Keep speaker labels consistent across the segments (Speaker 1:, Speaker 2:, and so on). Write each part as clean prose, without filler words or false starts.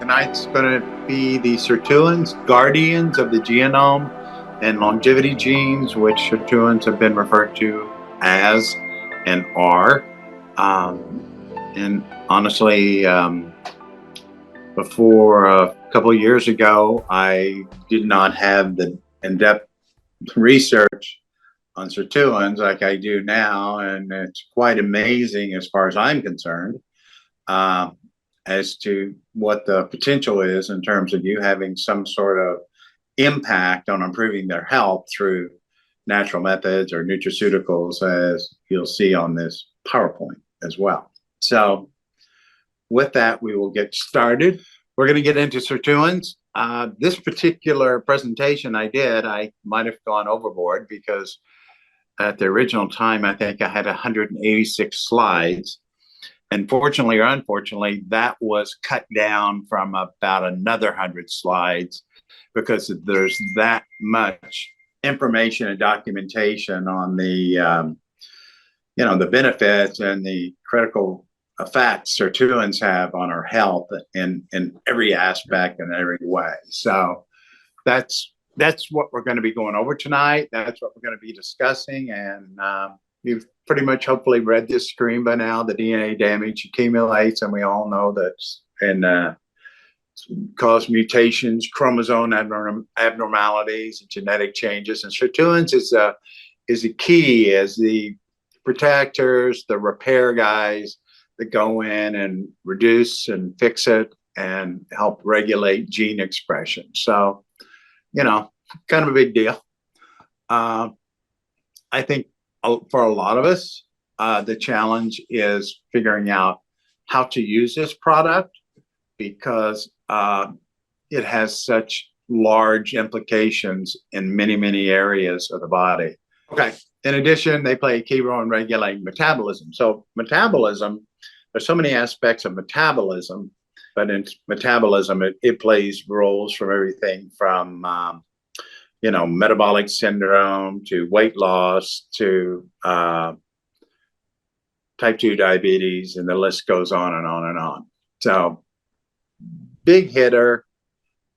Speaker 1: Tonight's going to be the Sirtuins, guardians of the genome and longevity genes, which Sirtuins have been referred to as and are. And honestly, before a couple of years ago, I did not have the in-depth research on Sirtuins like I do now, and it's quite amazing as far as I'm concerned. As to what the potential is in terms of you having some sort of impact on improving their health through natural methods or nutraceuticals, as you'll see on this PowerPoint as well. So with that, we will get started. We're going to get into Sirtuins. This particular presentation I might have gone overboard because at the original time, I think I had 186 slides. And fortunately or unfortunately, that was cut down from about another 100 slides because there's that much information and documentation on the, the benefits and the critical effects Sirtuins have on our health in every aspect and every way. So that's what we're going to be going over tonight. That's what we're going to be discussing. And you've pretty much hopefully read this screen by now. The DNA damage accumulates, and we all know that and cause mutations, chromosome abnormalities, and genetic changes. And Sirtuins is a key as the protectors, the repair guys that go in and reduce and fix it and help regulate gene expression. So, kind of a big deal. I think for a lot of us, the challenge is figuring out how to use this product because it has such large implications in many, many areas of the body. Okay. In addition, they play a key role in regulating metabolism. So metabolism, there's so many aspects of metabolism, but in metabolism, it plays roles from everything from metabolic syndrome to weight loss to type 2 diabetes, and the list goes on and on and on. So big hitter,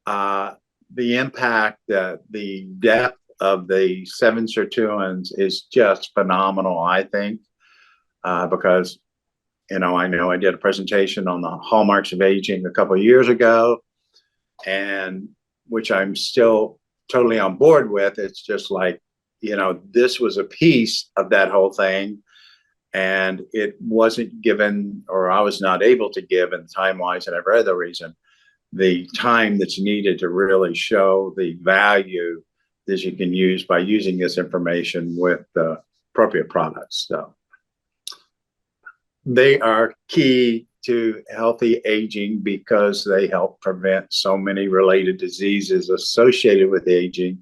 Speaker 1: the impact, the depth of the 7 Sirtuins is just phenomenal, I think, because, I know I did a presentation on the hallmarks of aging a couple of years ago, and which I'm still totally on board with. It's just like, this was a piece of that whole thing, and it wasn't given, or I was not able to give in time-wise and every other reason, the time that's needed to really show the value that you can use by using this information with the appropriate products. So they are key to healthy aging because they help prevent so many related diseases associated with aging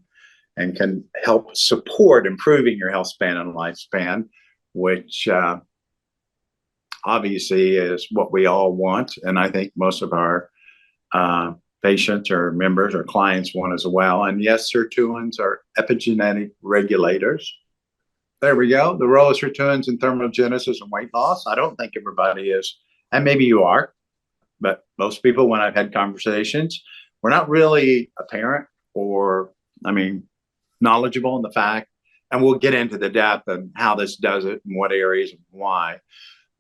Speaker 1: and can help support improving your health span and lifespan, which obviously is what we all want. And I think most of our patients or members or clients want as well. And yes, Sirtuins are epigenetic regulators. There we go. The role of Sirtuins in thermogenesis and weight loss. I don't think everybody is, and maybe you are, but most people, when I've had conversations, we're not really apparent or, knowledgeable in the fact, and we'll get into the depth and how this does it and what areas and why.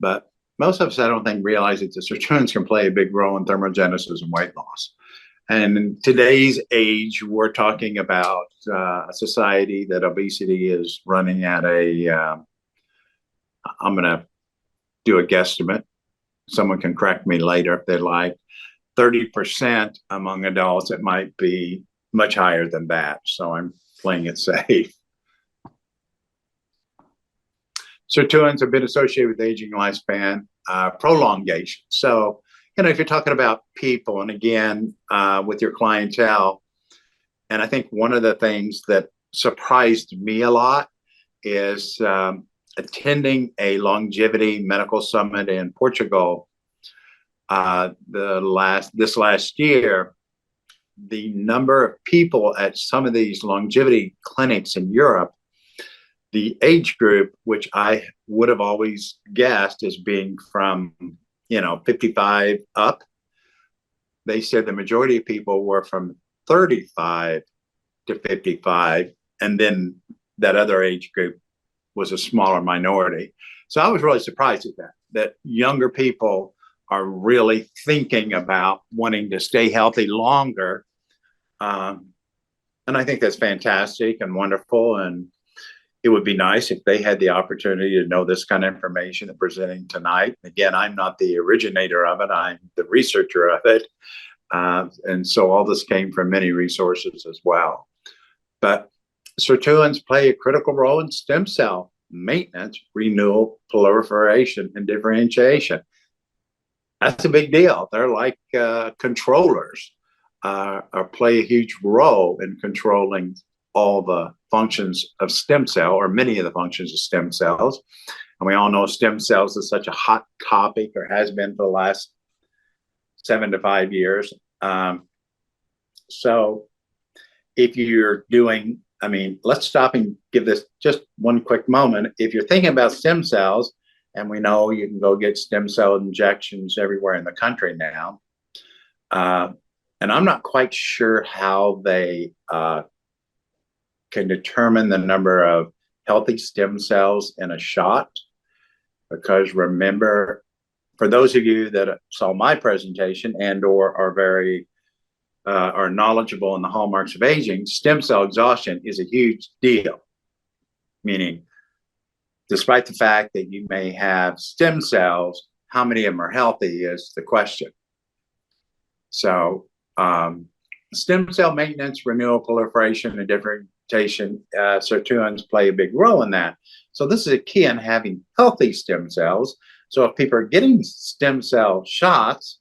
Speaker 1: But most of us, I don't think, realize that the Sirtuins can play a big role in thermogenesis and weight loss. And in today's age, we're talking about a society that obesity is running at I'm going to do a guesstimate. Someone can correct me later if they like. 30% among adults. It might be much higher than that. So I'm playing it safe. Sirtuins have been associated with aging lifespan prolongation. So, if you're talking about people, and again, with your clientele, and I think one of the things that surprised me a lot is attending a longevity medical summit in Portugal this last year. The number of people at some of these longevity clinics in Europe, the age group, which I would have always guessed as being from 55 up, they said the majority of people were from 35 to 55, and then that other age group was a smaller minority. So I was really surprised at that younger people are really thinking about wanting to stay healthy longer. And I think that's fantastic and wonderful. And it would be nice if they had the opportunity to know this kind of information that we're presenting tonight. Again, I'm not the originator of it. I'm the researcher of it. And so all this came from many resources as well. But sirtuins play a critical role in stem cell maintenance, renewal, proliferation, and differentiation. That's a big deal. They're like controllers, or play a huge role in controlling all the functions of stem cell, or many of the functions of stem cells. And we all know stem cells is such a hot topic, or has been for the last 7 to 5 years. So if you're doing, I mean, let's stop and give this just one quick moment. If you're thinking about stem cells, and we know you can go get stem cell injections everywhere in the country now, and I'm not quite sure how they can determine the number of healthy stem cells in a shot, because remember, for those of you that saw my presentation and or are very are knowledgeable in the hallmarks of aging, stem cell exhaustion is a huge deal. Meaning, despite the fact that you may have stem cells, how many of them are healthy is the question. So stem cell maintenance, renewal, proliferation, and differentiation, sirtuins play a big role in that. So this is a key in having healthy stem cells. So if people are getting stem cell shots,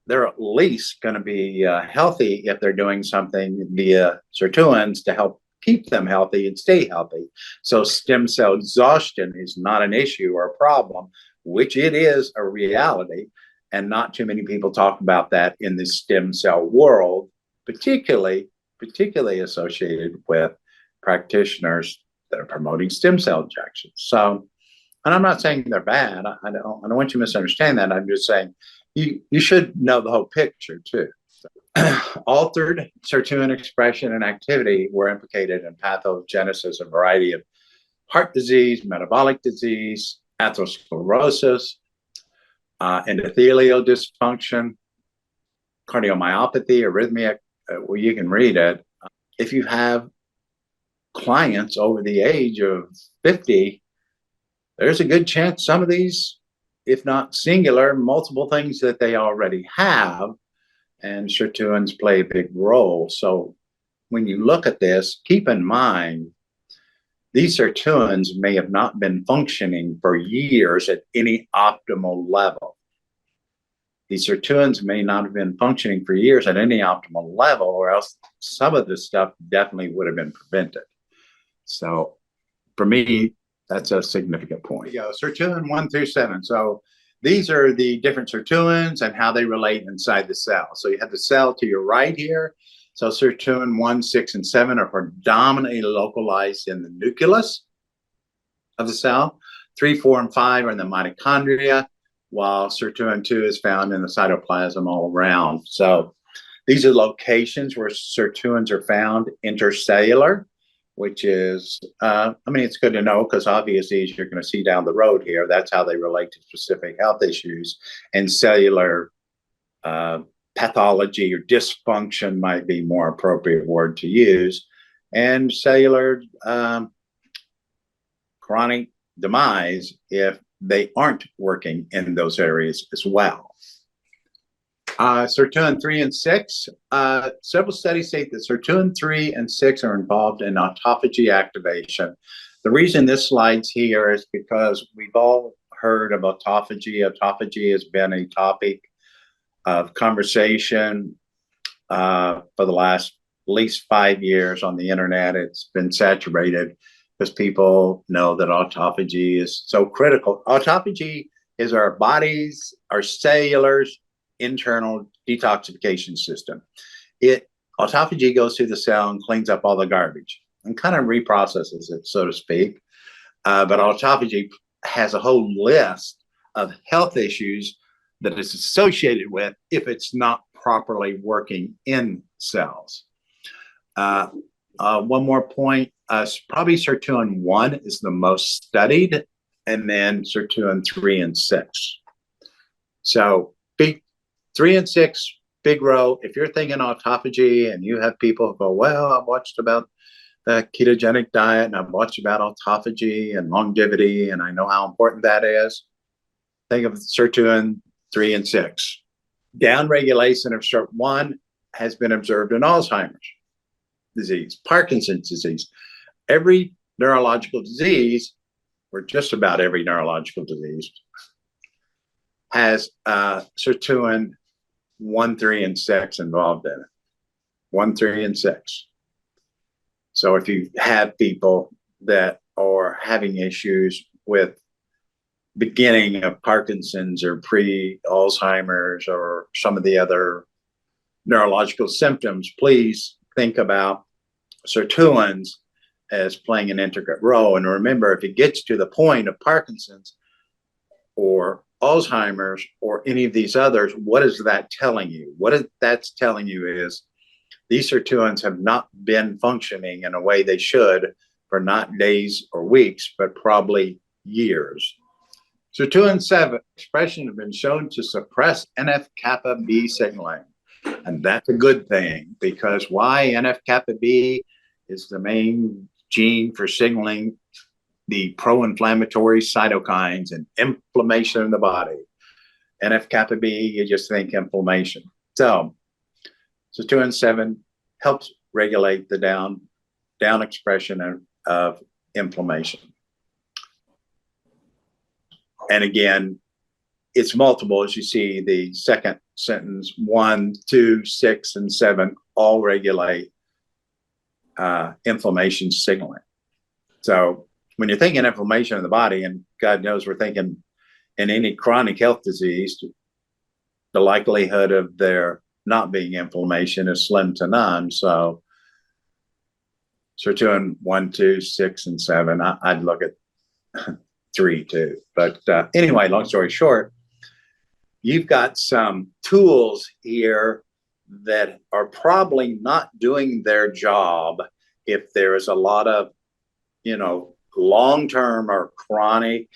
Speaker 1: they're at least going to be healthy if they're doing something via sirtuins to help keep them healthy and stay healthy. So stem cell exhaustion is not an issue or a problem, which it is a reality. And not too many people talk about that in the stem cell world, particularly associated with practitioners that are promoting stem cell injections. So, and I'm not saying they're bad. I don't want you to misunderstand that. I'm just saying you should know the whole picture too. Altered sirtuin expression and activity were implicated in pathogenesis, a variety of heart disease, metabolic disease, atherosclerosis, endothelial dysfunction, cardiomyopathy, arrhythmia. Well, you can read it. If you have clients over the age of 50, there's a good chance some of these, if not singular, multiple things that they already have, and sirtuins play a big role. So when you look at this, keep in mind, these sirtuins may have not been functioning for years at any optimal level. These sirtuins may not have been functioning for years at any optimal level, or else some of this stuff definitely would have been prevented. So for me, that's a significant point. Yeah, sirtuin 1 through 7. So these are the different sirtuins and how they relate inside the cell. So you have the cell to your right here. So sirtuin 1, 6, and 7 are predominantly localized in the nucleus of the cell. 3, 4, and 5 are in the mitochondria, while sirtuin 2 is found in the cytoplasm all around. So these are locations where sirtuins are found intercellular, which is, I mean, it's good to know because obviously, as you're going to see down the road here, that's how they relate to specific health issues. And cellular pathology or dysfunction might be more appropriate word to use. And cellular chronic demise if they aren't working in those areas as well. Sirtuin 3 and 6. Several studies state that sirtuin 3 and 6 are involved in autophagy activation. The reason this slide's here is because we've all heard of autophagy. Autophagy has been a topic of conversation for the last at least 5 years on the internet. It's been saturated because people know that autophagy is so critical. Autophagy is our body's, our cellulars, internal detoxification system. Autophagy goes through the cell and cleans up all the garbage and kind of reprocesses it, so to speak. But autophagy has a whole list of health issues that is associated with if it's not properly working in cells. One more point, probably Sirtuin 1 is the most studied, and then Sirtuin 3 and 6. So big 3 and 6, big row. If you're thinking autophagy and you have people who go, well, I've watched about the ketogenic diet and I've watched about autophagy and longevity and I know how important that is, think of Sirtuin 3 and 6. Downregulation of SIRT1 has been observed in Alzheimer's disease, Parkinson's disease. Every neurological disease, or just about every neurological disease, has Sirtuin 1, 3, and 6 involved in it. 1, 3, and 6. So if you have people that are having issues with beginning of Parkinson's or pre-Alzheimer's or some of the other neurological symptoms, please think about Sirtuins as playing an intricate role. And remember, if it gets to the point of Parkinson's or Alzheimer's or any of these others, what is that telling you? What that's telling you is these Sirtuins have not been functioning in a way they should for not days or weeks, but probably years. Sirtuin 7 expression has been shown to suppress NF-kappa B signaling. And that's a good thing, because why? NF-kappa B is the main gene for signaling the pro-inflammatory cytokines and inflammation in the body. NF-kappa B, you just think inflammation. So Sirtuin 7 helps regulate the down expression of inflammation. And again, it's multiple, as you see the second sentence, 1, 2, 6, and 7 all regulate inflammation signaling. So when you're thinking inflammation in the body, and God knows we're thinking in any chronic health disease, the likelihood of there not being inflammation is slim to none. So Sirtuin 1, 2, 6, and 7, I'd look at 3 too. But anyway, long story short, you've got some tools here that are probably not doing their job if there is a lot of, long-term or chronic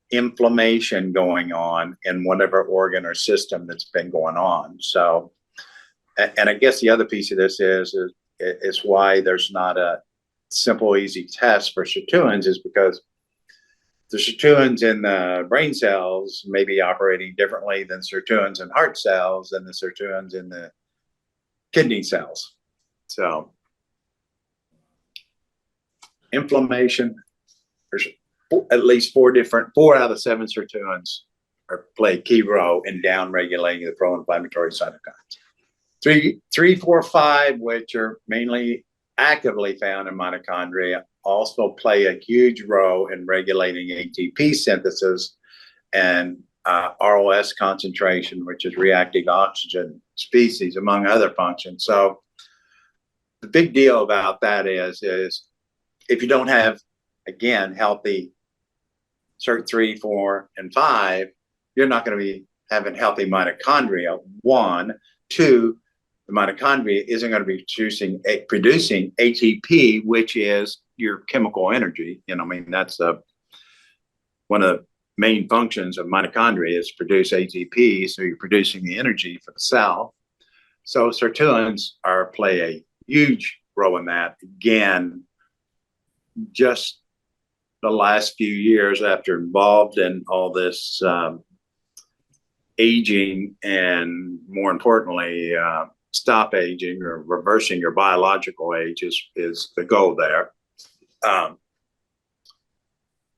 Speaker 1: inflammation going on in whatever organ or system that's been going on. So, and I guess the other piece of this is why there's not a simple, easy test for Sirtuins, is because the Sirtuins in the brain cells may be operating differently than Sirtuins in heart cells and the Sirtuins in the kidney cells. So inflammation, there's at least 4 out of 7 Sirtuins play a key role in down-regulating the pro-inflammatory cytokines. 3, 4, 5, which are mainly actively found in mitochondria, also play a huge role in regulating ATP synthesis and ROS concentration, which is reactive oxygen species, among other functions. So the big deal about that is if you don't have, again, healthy Sirt 3, 4, and 5, you're not going to be having healthy mitochondria. 1, 2, the mitochondria isn't going to be producing ATP, which is your chemical energy. That's one of the main functions of mitochondria is produce ATP, so you're producing the energy for the cell. So Sirtuins play a huge role in that. Again, just the last few years after involved in all this aging, and more importantly, stop aging or reversing your biological age is the goal there.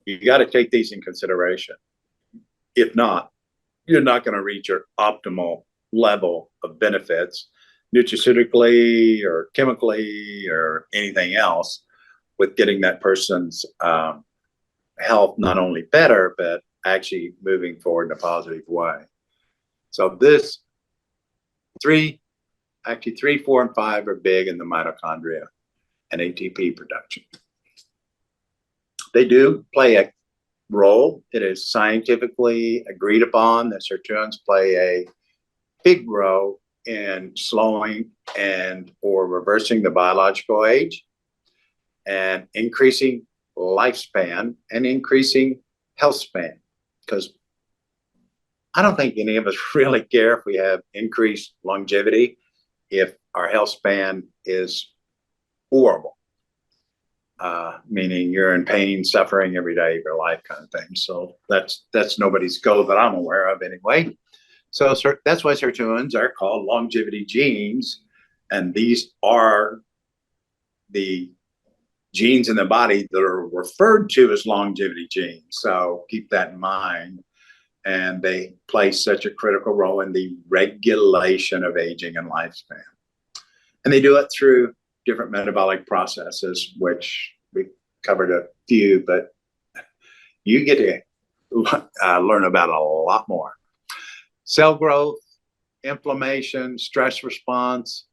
Speaker 1: You got to take these in consideration. If not, you're not going to reach your optimal level of benefits nutraceutically or chemically or anything else with getting that person's health not only better, but actually moving forward in a positive way. So this 3, 4, and 5 are big in the mitochondria and ATP production. They do play a role. It is scientifically agreed upon that Sirtuins play a big role in slowing and or reversing the biological age and increasing lifespan and increasing health span. Because I don't think any of us really care if we have increased longevity if our health span is horrible, meaning you're in pain, suffering every day of your life kind of thing. So that's nobody's goal that I'm aware of anyway. So that's why sirtuins are called longevity genes. And these are the genes in the body that are referred to as longevity genes. So keep that in mind. And they play such a critical role in the regulation of aging and lifespan. And they do it through different metabolic processes, which we covered a few, but you get to learn about a lot more. Cell growth, inflammation, stress response,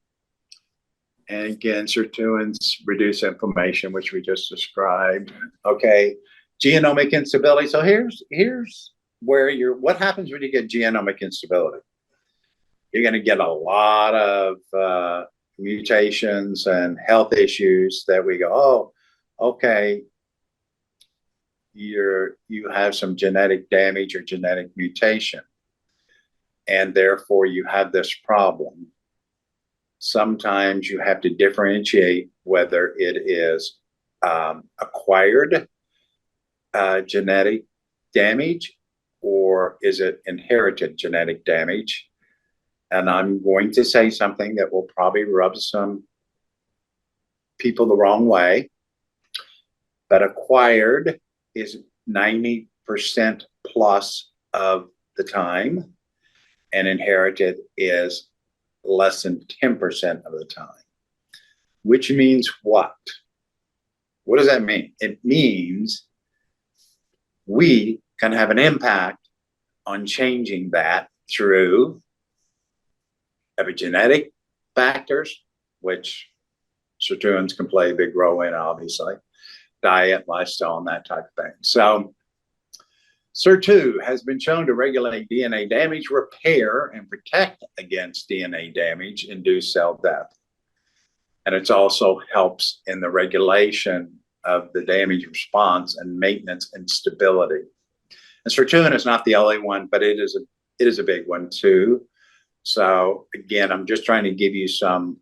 Speaker 1: and again, sirtuins reduce inflammation, which we just described. Okay, genomic instability. So here's where what happens when you get genomic instability? You're going to get a lot of mutations and health issues that we go, oh, okay, you have some genetic damage or genetic mutation, and therefore you have this problem. Sometimes you have to differentiate whether it is acquired genetic damage or is it inherited genetic damage. And I'm going to say something that will probably rub some people the wrong way, but acquired is 90% plus of the time, and inherited is less than 10% of the time. Which means what? What does that mean? It means we can have an impact on changing that through epigenetic factors, which sirtuins can play a big role in, obviously, diet, lifestyle, and that type of thing. So Sirtu has been shown to regulate DNA damage, repair, and protect against DNA damage-induced cell death. And it also helps in the regulation of the damage response and maintenance and stability. And sirtuin is not the only one, but it is a big one too. So again, I'm just trying to give you some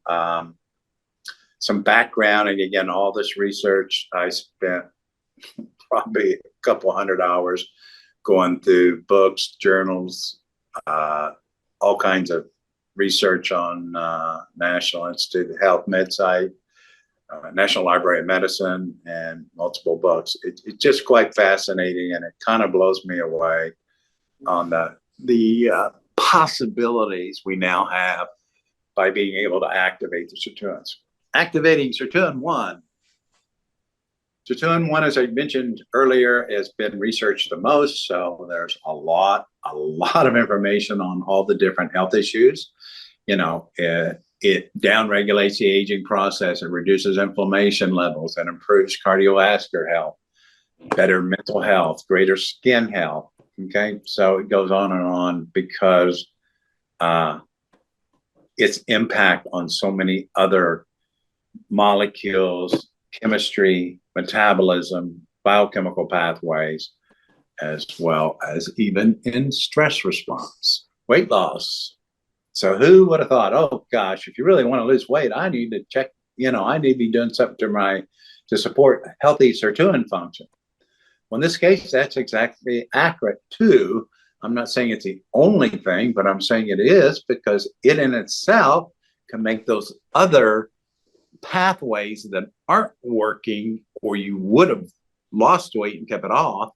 Speaker 1: background. And again, all this research, I spent probably a couple hundred hours going through books, journals, all kinds of research on National Institute of Health, MedSite, National Library of Medicine, and multiple books. It's just quite fascinating, and it kind of blows me away on the possibilities we now have by being able to activate the sirtuins. Activating sirtuin 1. Sirtuin 1, as I mentioned earlier, has been researched the most, so there's a lot of information on all the different health issues. You know, it downregulates the aging process, it reduces inflammation levels, and improves cardiovascular health, better mental health, greater skin health. Okay, so it goes on because its impact on so many other molecules, chemistry, metabolism, biochemical pathways, as well as even in stress response, weight loss. So who would have thought, oh gosh, if you really want to lose weight, I need to check, I need to be doing something to support healthy sirtuin function. Well, in this case, that's exactly accurate too. I'm not saying it's the only thing, but I'm saying it is because it in itself can make those other pathways that aren't working, or you would have lost weight and kept it off,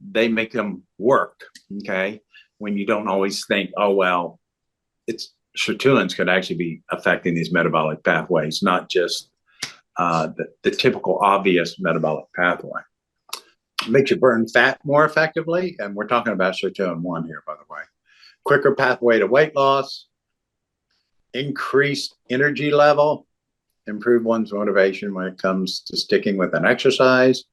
Speaker 1: they make them work. Okay, when you don't always think, oh well, it's sirtuins could actually be affecting these metabolic pathways, not just the typical obvious metabolic pathway. It makes you burn fat more effectively, and we're talking about sirtuin 1 here, by the way. Quicker pathway to weight loss, increased energy level, improve one's motivation when it comes to sticking with an exercise,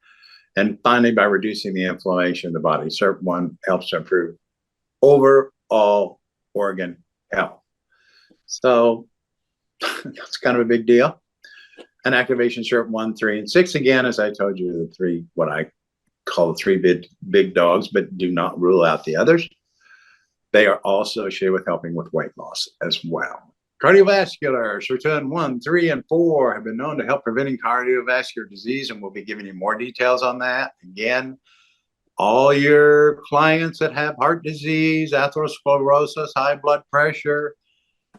Speaker 1: and finally, by reducing the inflammation in the body. Sirtuin helps to improve overall organ health. So that's kind of a big deal. And activation SIRT 1, 3, and 6, again, as I told you, the three, what I call the three big dogs, but do not rule out the others. They are all associated with helping with weight loss as well. Cardiovascular, Sirtuin 1, 3, and 4 have been known to help preventing cardiovascular disease, and we'll be giving you more details on that. Again, all your clients that have heart disease, atherosclerosis, high blood pressure,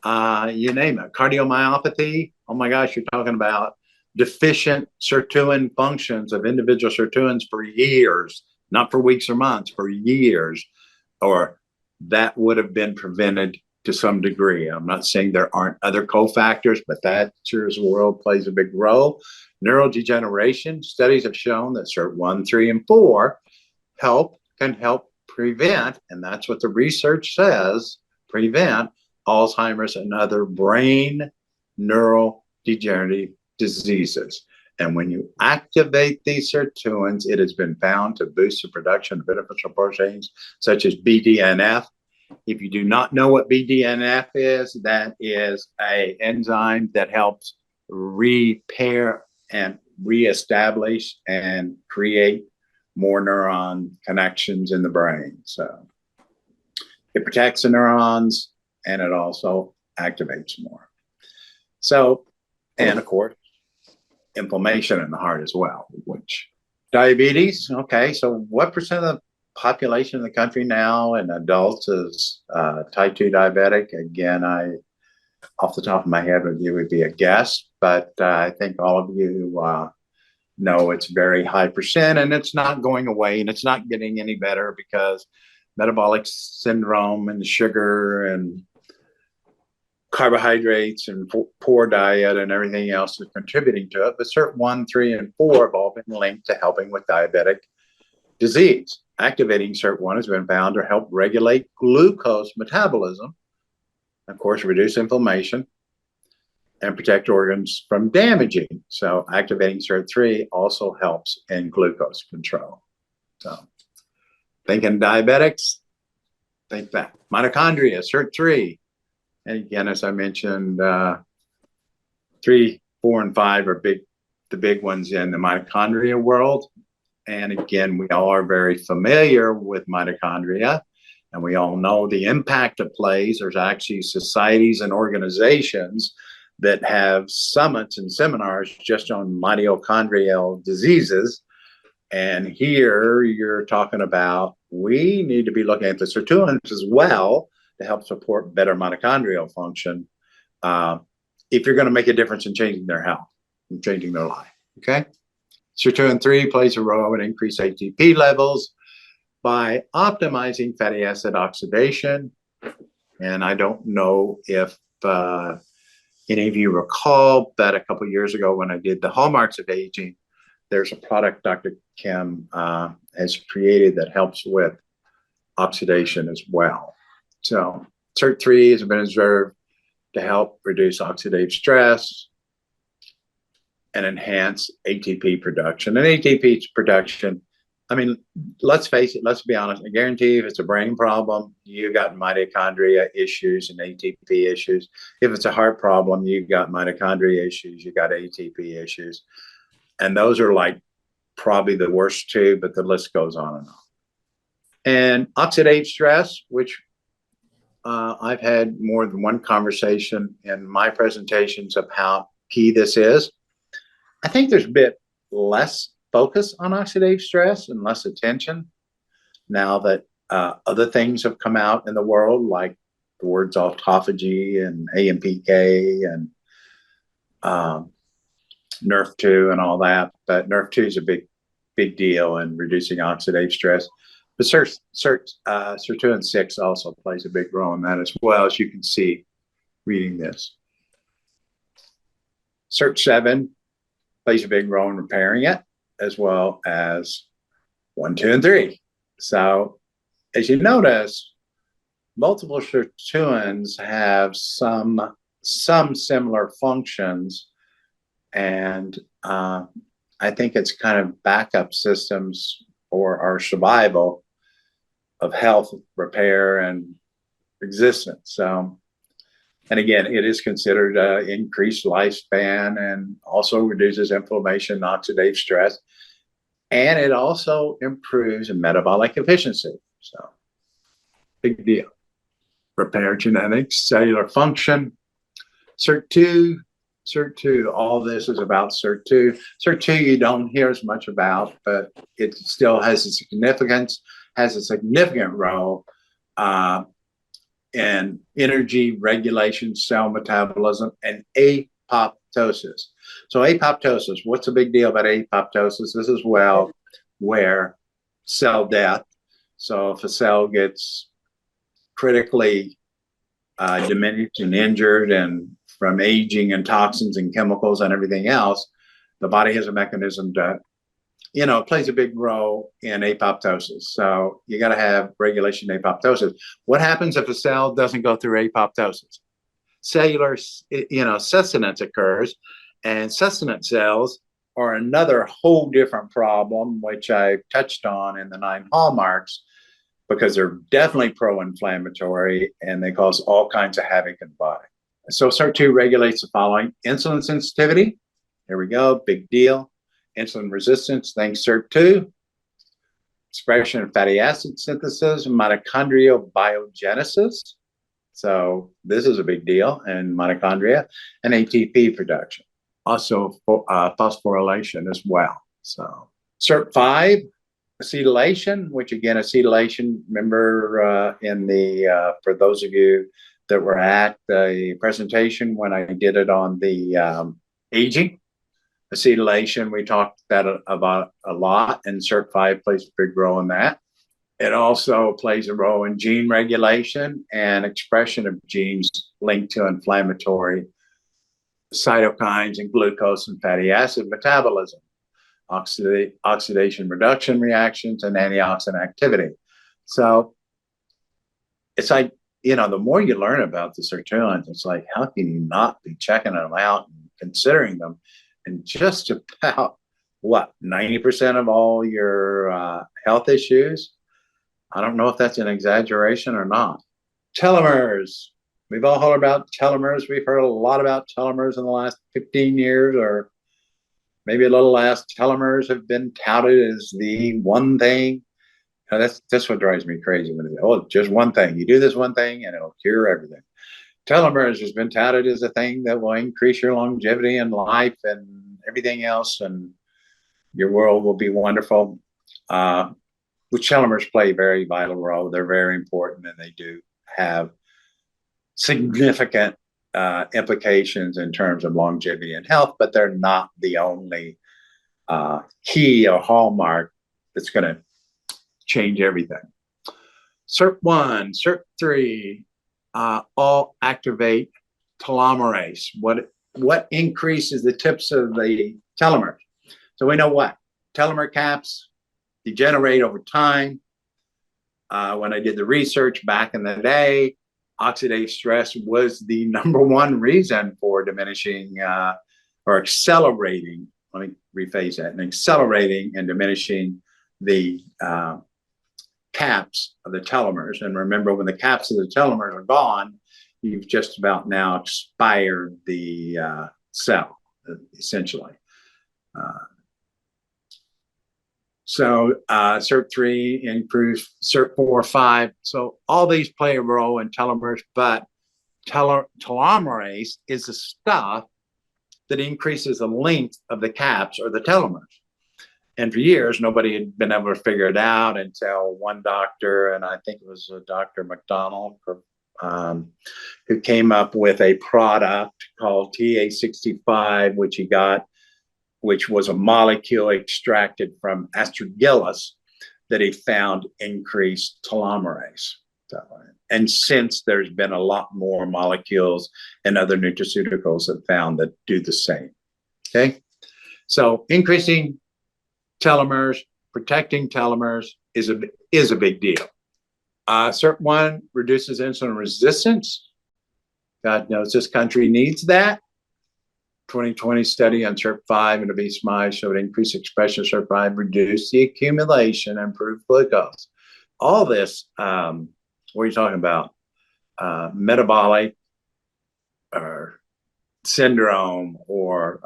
Speaker 1: you name it, cardiomyopathy. Oh my gosh, you're talking about deficient sirtuin functions of individual sirtuins for years, not for weeks or months, for years, or that would have been prevented to some degree. I'm not saying there aren't other cofactors, but that sure as the world plays a big role. Neurodegeneration, studies have shown that SIRT 1, 3, and 4 can help prevent, and that's what the research says, prevent Alzheimer's and other brain neurodegenerative diseases. And when you activate these sirtuins, it has been found to boost the production of beneficial proteins such as BDNF. If you do not know what BDNF is, that is an enzyme that helps repair and reestablish and create more neuron connections in the brain. So it protects the neurons and it also activates more. So, and of course, inflammation in the heart as well, which diabetes. Okay, so what percent of the population in the country now and adults is type 2 diabetic? Again, off the top of my head, it would be a guess, but I think all of you know it's very high percent, and it's not going away, and it's not getting any better because metabolic syndrome and sugar and carbohydrates and poor diet and everything else is contributing to it. But SIRT 1, 3, and 4 have all been linked to helping with diabetic disease. Activating SIRT 1 has been found to help regulate glucose metabolism, of course, reduce inflammation, and protect organs from damaging. So activating SIRT 3 also helps in glucose control. So thinking diabetics, think that. Mitochondria, SIRT 3. And again, as I mentioned, 3, 4, and 5 are the big ones in the mitochondria world. And again, we all are very familiar with mitochondria, and we all know the impact it plays. There's actually societies and organizations that have summits and seminars just on mitochondrial diseases. And here you're talking about we need to be looking at the sirtuins as well to help support better mitochondrial function if you're going to make a difference in changing their health and changing their life. Okay. Sirtuin 3 plays a role in increased ATP levels by optimizing fatty acid oxidation. And I don't know if any of you recall, but a couple of years ago when I did the hallmarks of aging, there's a product Dr. Kim has created that helps with oxidation as well. So SIRT 3 has been observed to help reduce oxidative stress and enhance ATP production. And ATP production, I mean, let's face it, let's be honest, I guarantee if it's a brain problem, you got mitochondria issues and ATP issues. If it's a heart problem, you got mitochondria issues, you got ATP issues. And those are like probably the worst two, but the list goes on and on. And oxidative stress, which I've had more than one conversation in my presentations of how key this is. I think there's a bit less focus on oxidative stress and less attention now that other things have come out in the world, like the words autophagy and AMPK and NRF2 and all that. But NRF2 is a big deal in reducing oxidative stress. But Sirtuin 6 also plays a big role in that as well, as you can see reading this. SIRT 7 plays a big role in repairing it, as well as 1, 2, and 3. So as you notice, multiple sirtuins have some similar functions, and I think it's kind of backup systems for our survival of health, repair, and existence. So And again, it is considered increased lifespan and also reduces inflammation, oxidative stress, and it also improves metabolic efficiency. So, big deal. Repair genetics, cellular function, Sirtuin, Sirtuin, all this is about Sirtuin. Sirtuin you don't hear as much about, but it still has a significance, has a significant role in energy regulation, cell metabolism, and apoptosis. So apoptosis, what's the big deal about apoptosis? This is where cell death. So if a cell gets critically diminished and injured and from aging and toxins and chemicals and everything else, the body has a mechanism to, it plays a big role in apoptosis. So you got to have regulation apoptosis. What happens if a cell doesn't go through apoptosis? Cellular, sustenance occurs, and sustenance cells are another whole different problem, which I touched on in the 9 hallmarks, because they're definitely pro-inflammatory and they cause all kinds of havoc in the body. So SIRT2 regulates the following: insulin sensitivity. Here we go, big deal. Insulin resistance, thanks SIRT2. Expression of fatty acid synthesis, mitochondrial biogenesis. So this is a big deal in mitochondria, and ATP production. Also phosphorylation as well. So SIRT5, acetylation, which again, acetylation, remember for those of you that were at the presentation when I did it on the aging, acetylation, we talked about a lot, and SIRT5 plays a big role in that. It also plays a role in gene regulation and expression of genes linked to inflammatory cytokines and glucose and fatty acid metabolism, oxidation reduction reactions, and antioxidant activity. So it's like, the more you learn about the Sirtuins, it's like, how can you not be checking them out and considering them? And just about 90% of all your health issues. I don't know if that's an exaggeration or not. Telomeres. We've all heard about telomeres. We've heard a lot about telomeres in the last 15 years, or maybe a little less. Telomeres have been touted as the one thing. That's what drives me crazy when they say, oh, just one thing. You do this one thing and it'll cure everything. Telomeres has been touted as a thing that will increase your longevity and life and everything else, and your world will be wonderful. Which telomeres play a very vital role. They're very important, and they do have significant implications in terms of longevity and health, but they're not the only key or hallmark that's going to change everything. SIRT1, SIRT3, all activate telomerase. What increases the tips of the telomeres? So we know what? Telomere caps degenerate over time. When I did the research back in the day, oxidative stress was the #1 reason for diminishing or accelerating. Let me rephrase that: and accelerating and diminishing the caps of the telomeres. And remember, when the caps of the telomeres are gone, you've just about now expired the cell, essentially. So SIRT3 improves SIRT4, 5. So all these play a role in telomeres, but telomerase is the stuff that increases the length of the caps or the telomeres. And for years, nobody had been able to figure it out until one doctor, and I think it was Dr. McDonald, who came up with a product called TA65, which he got, which was a molecule extracted from Astragalus that he found increased telomerase. And since there's been a lot more molecules and other nutraceuticals that found that do the same. Okay, so increasing telomeres, protecting telomeres is a big deal. SIRT1 reduces insulin resistance. God knows this country needs that. 2020 study on SIRT5 and obese mice showed increased expression of SIRT5, reduced the accumulation, improved glucose. All this, what are you talking about? Metabolic or syndrome or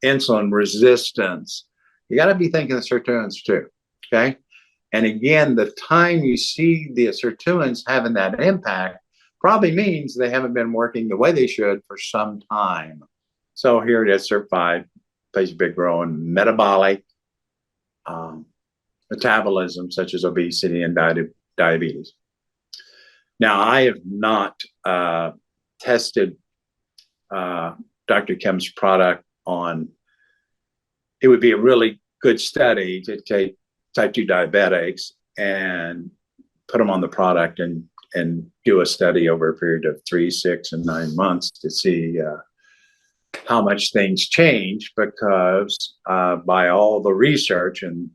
Speaker 1: insulin resistance, you got to be thinking of sirtuins too. Okay. And again, the time you see the sirtuins having that impact probably means they haven't been working the way they should for some time. So here it is, SIRT5 plays a big role in metabolic metabolism, such as obesity and diabetes. Now, I have not tested Dr. Kim's product on, it would be a really good study to take type 2 diabetics and put them on the product and do a study over a period of 3, 6, and 9 months to see how much things change, because by all the research, and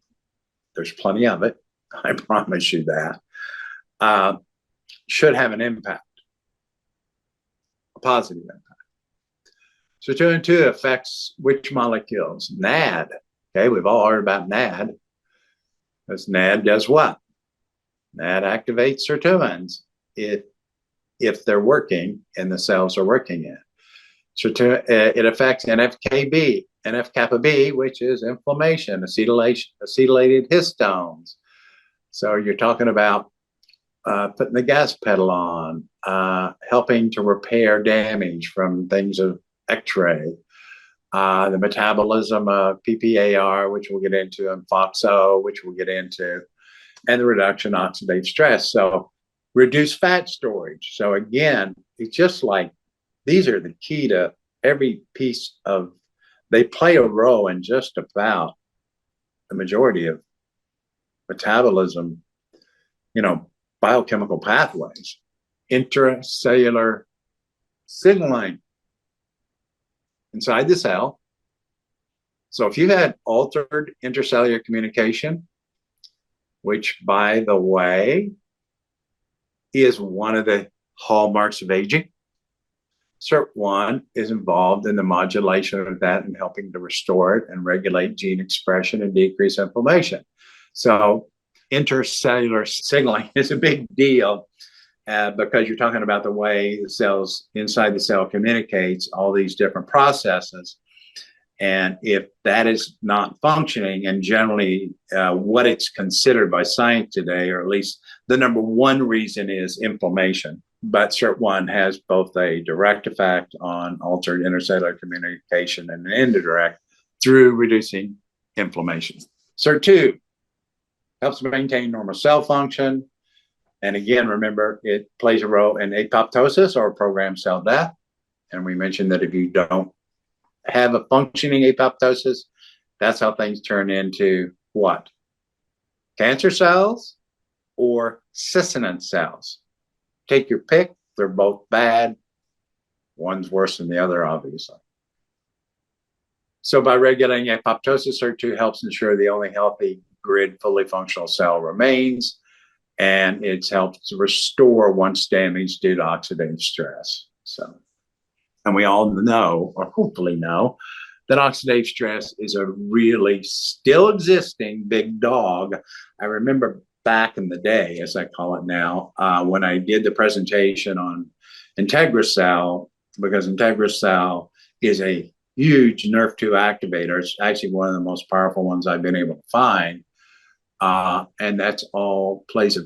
Speaker 1: there's plenty of it, I promise you that, should have an impact, a positive impact. Sirtuin 2 affects which molecules? NAD. Okay, we've all heard about NAD. Because NAD does what? NAD activates sirtuins if they're working and the cells are working in. It affects NF-κB, NF-kappa B, which is inflammation, acetylated histones. So you're talking about putting the gas pedal on, helping to repair damage from things of X-ray, the metabolism of PPAR, which we'll get into, and FOXO, which we'll get into, and the reduction of oxidative stress. So reduce fat storage. So again, it's just like, these are the key to every piece of, they play a role in just about the majority of metabolism, biochemical pathways, intracellular signaling inside the cell. So if you had altered intercellular communication, which, by the way, is one of the hallmarks of aging, SIRT1 is involved in the modulation of that and helping to restore it and regulate gene expression and decrease inflammation. So intercellular signaling is a big deal because you're talking about the way the cells inside the cell communicates all these different processes. And if that is not functioning, and generally what it's considered by science today, or at least the number one reason, is inflammation. But SIRT1 has both a direct effect on altered intercellular communication and an indirect through reducing inflammation. SIRT2 helps maintain normal cell function. And again, remember, it plays a role in apoptosis, or programmed cell death. And we mentioned that if you don't have a functioning apoptosis, that's how things turn into what? Cancer cells or cystin cells. Take your pick. They're both bad. One's worse than the other, obviously. So by regulating apoptosis, SIRT2 helps ensure the only healthy grid fully functional cell remains, and it helps to restore once damaged due to oxidative stress. So, and we all know, or hopefully know, that oxidative stress is a really still existing big dog. I remember back in the day, as I call it now, when I did the presentation on IntegraCell, because IntegraCell is a huge NRF2 activator. It's actually one of the most powerful ones I've been able to find. And that's all plays a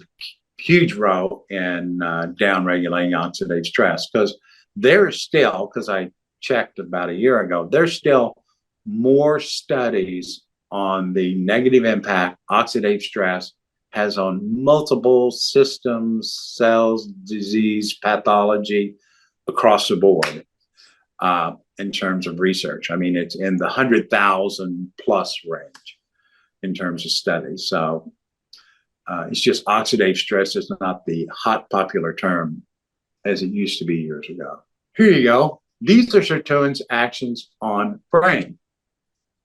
Speaker 1: huge role in down-regulating oxidative stress, because there's still, because I checked about a year ago, there's still more studies on the negative impact oxidative stress has on multiple systems, cells, disease, pathology across the board in terms of research. I mean, it's in the 100,000 plus range in terms of studies. So it's just oxidative stress is not the hot popular term as it used to be years ago. Here you go. These are sirtuin's actions on brain.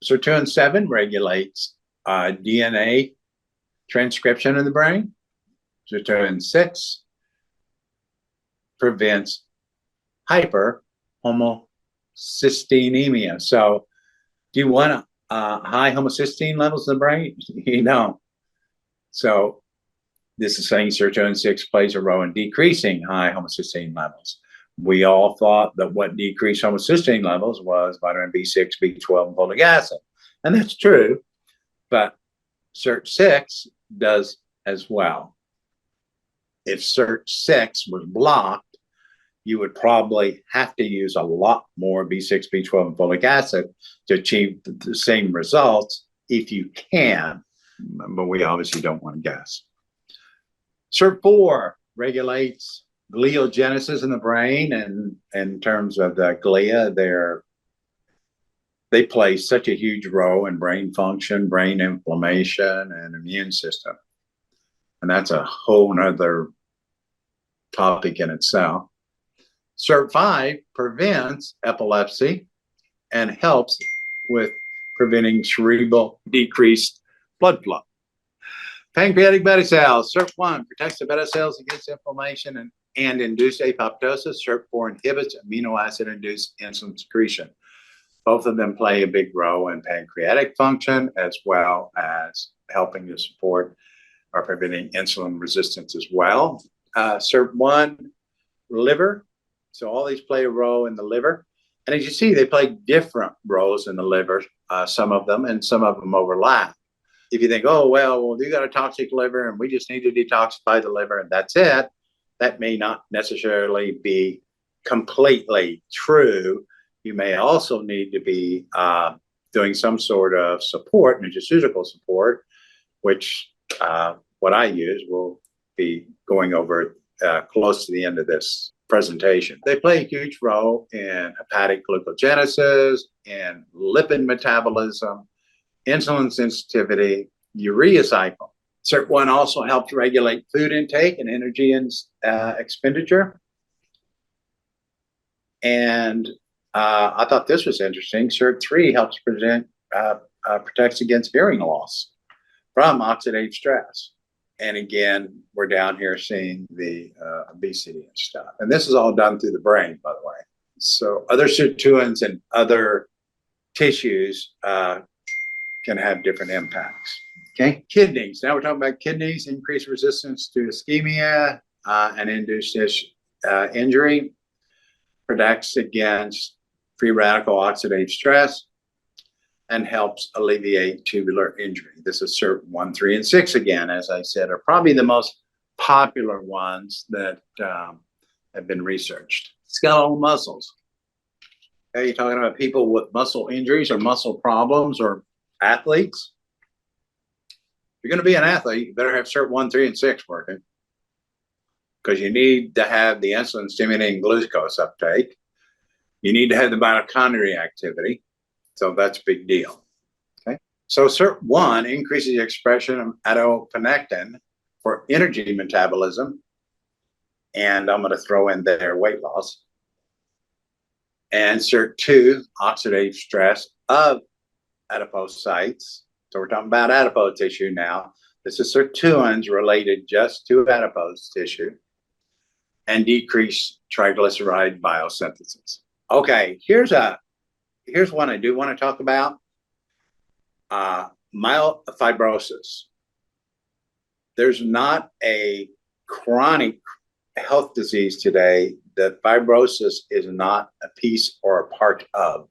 Speaker 1: Sirtuin 7 regulates DNA transcription in the brain. Sirtuin 6 prevents hyperhomocysteinemia. So do you want high homocysteine levels in the brain? You don't. So this is saying Sirtuin 6 plays a role in decreasing high homocysteine levels. We all thought that what decreased homocysteine levels was vitamin B6, B12, and folic acid. And that's true, but Sirt6 does as well. If Sirt6 was blocked, you would probably have to use a lot more B6, B12, and folic acid to achieve the same results if you can, but we obviously don't want to guess. Sirt4 regulates gliogenesis in the brain, and in terms of the glia, they play such a huge role in brain function, brain inflammation, and immune system. And that's a whole nother topic in itself. Sirt5 prevents epilepsy and helps with preventing cerebral decreased blood flow. Pancreatic beta cells. Sirt1 protects the beta cells against inflammation and induced apoptosis. Sirt4 inhibits amino acid-induced insulin secretion. Both of them play a big role in pancreatic function, as well as helping to support or preventing insulin resistance as well. Sirt1, liver. So all these play a role in the liver. And as you see, they play different roles in the liver, some of them, and some of them overlap. If you think, oh, well, you got a toxic liver and we just need to detoxify the liver and that's it, that may not necessarily be completely true. You may also need to be doing some sort of support, nutraceutical support, which what I use will be going over close to the end of this presentation. They play a huge role in hepatic glucogenesis, in lipid metabolism, insulin sensitivity, urea cycle. Sirt1 also helps regulate food intake and energy expenditure. And I thought this was interesting. Sirt3 helps protects against hearing loss from oxidative stress. And again, we're down here seeing the obesity and stuff. And this is all done through the brain, by the way. So other sirtuins and other tissues can have different impacts. Okay, kidneys. Now we're talking about kidneys, increased resistance to ischemia and induced injury, protects against free radical oxidative stress, and helps alleviate tubular injury. This is Sirt1, 3, and 6 again, as I said, are probably the most popular ones that have been researched. Skeletal muscles. Okay, you're talking about people with muscle injuries or muscle problems or athletes. If you're going to be an athlete, you better have Sirt1, 3, and 6 working, because you need to have the insulin stimulating glucose uptake. You need to have the mitochondria activity. So that's a big deal. Okay. So Sirt1 increases the expression of adiponectin for energy metabolism. And I'm going to throw in there weight loss. And Sirt2, oxidative stress of adipocytes. So we're talking about adipose tissue now. This is sirtuins related just to adipose tissue, and decrease triglyceride biosynthesis. Okay, here's one I do want to talk about. Myelofibrosis. There's not a chronic health disease today that fibrosis is not a piece or a part of.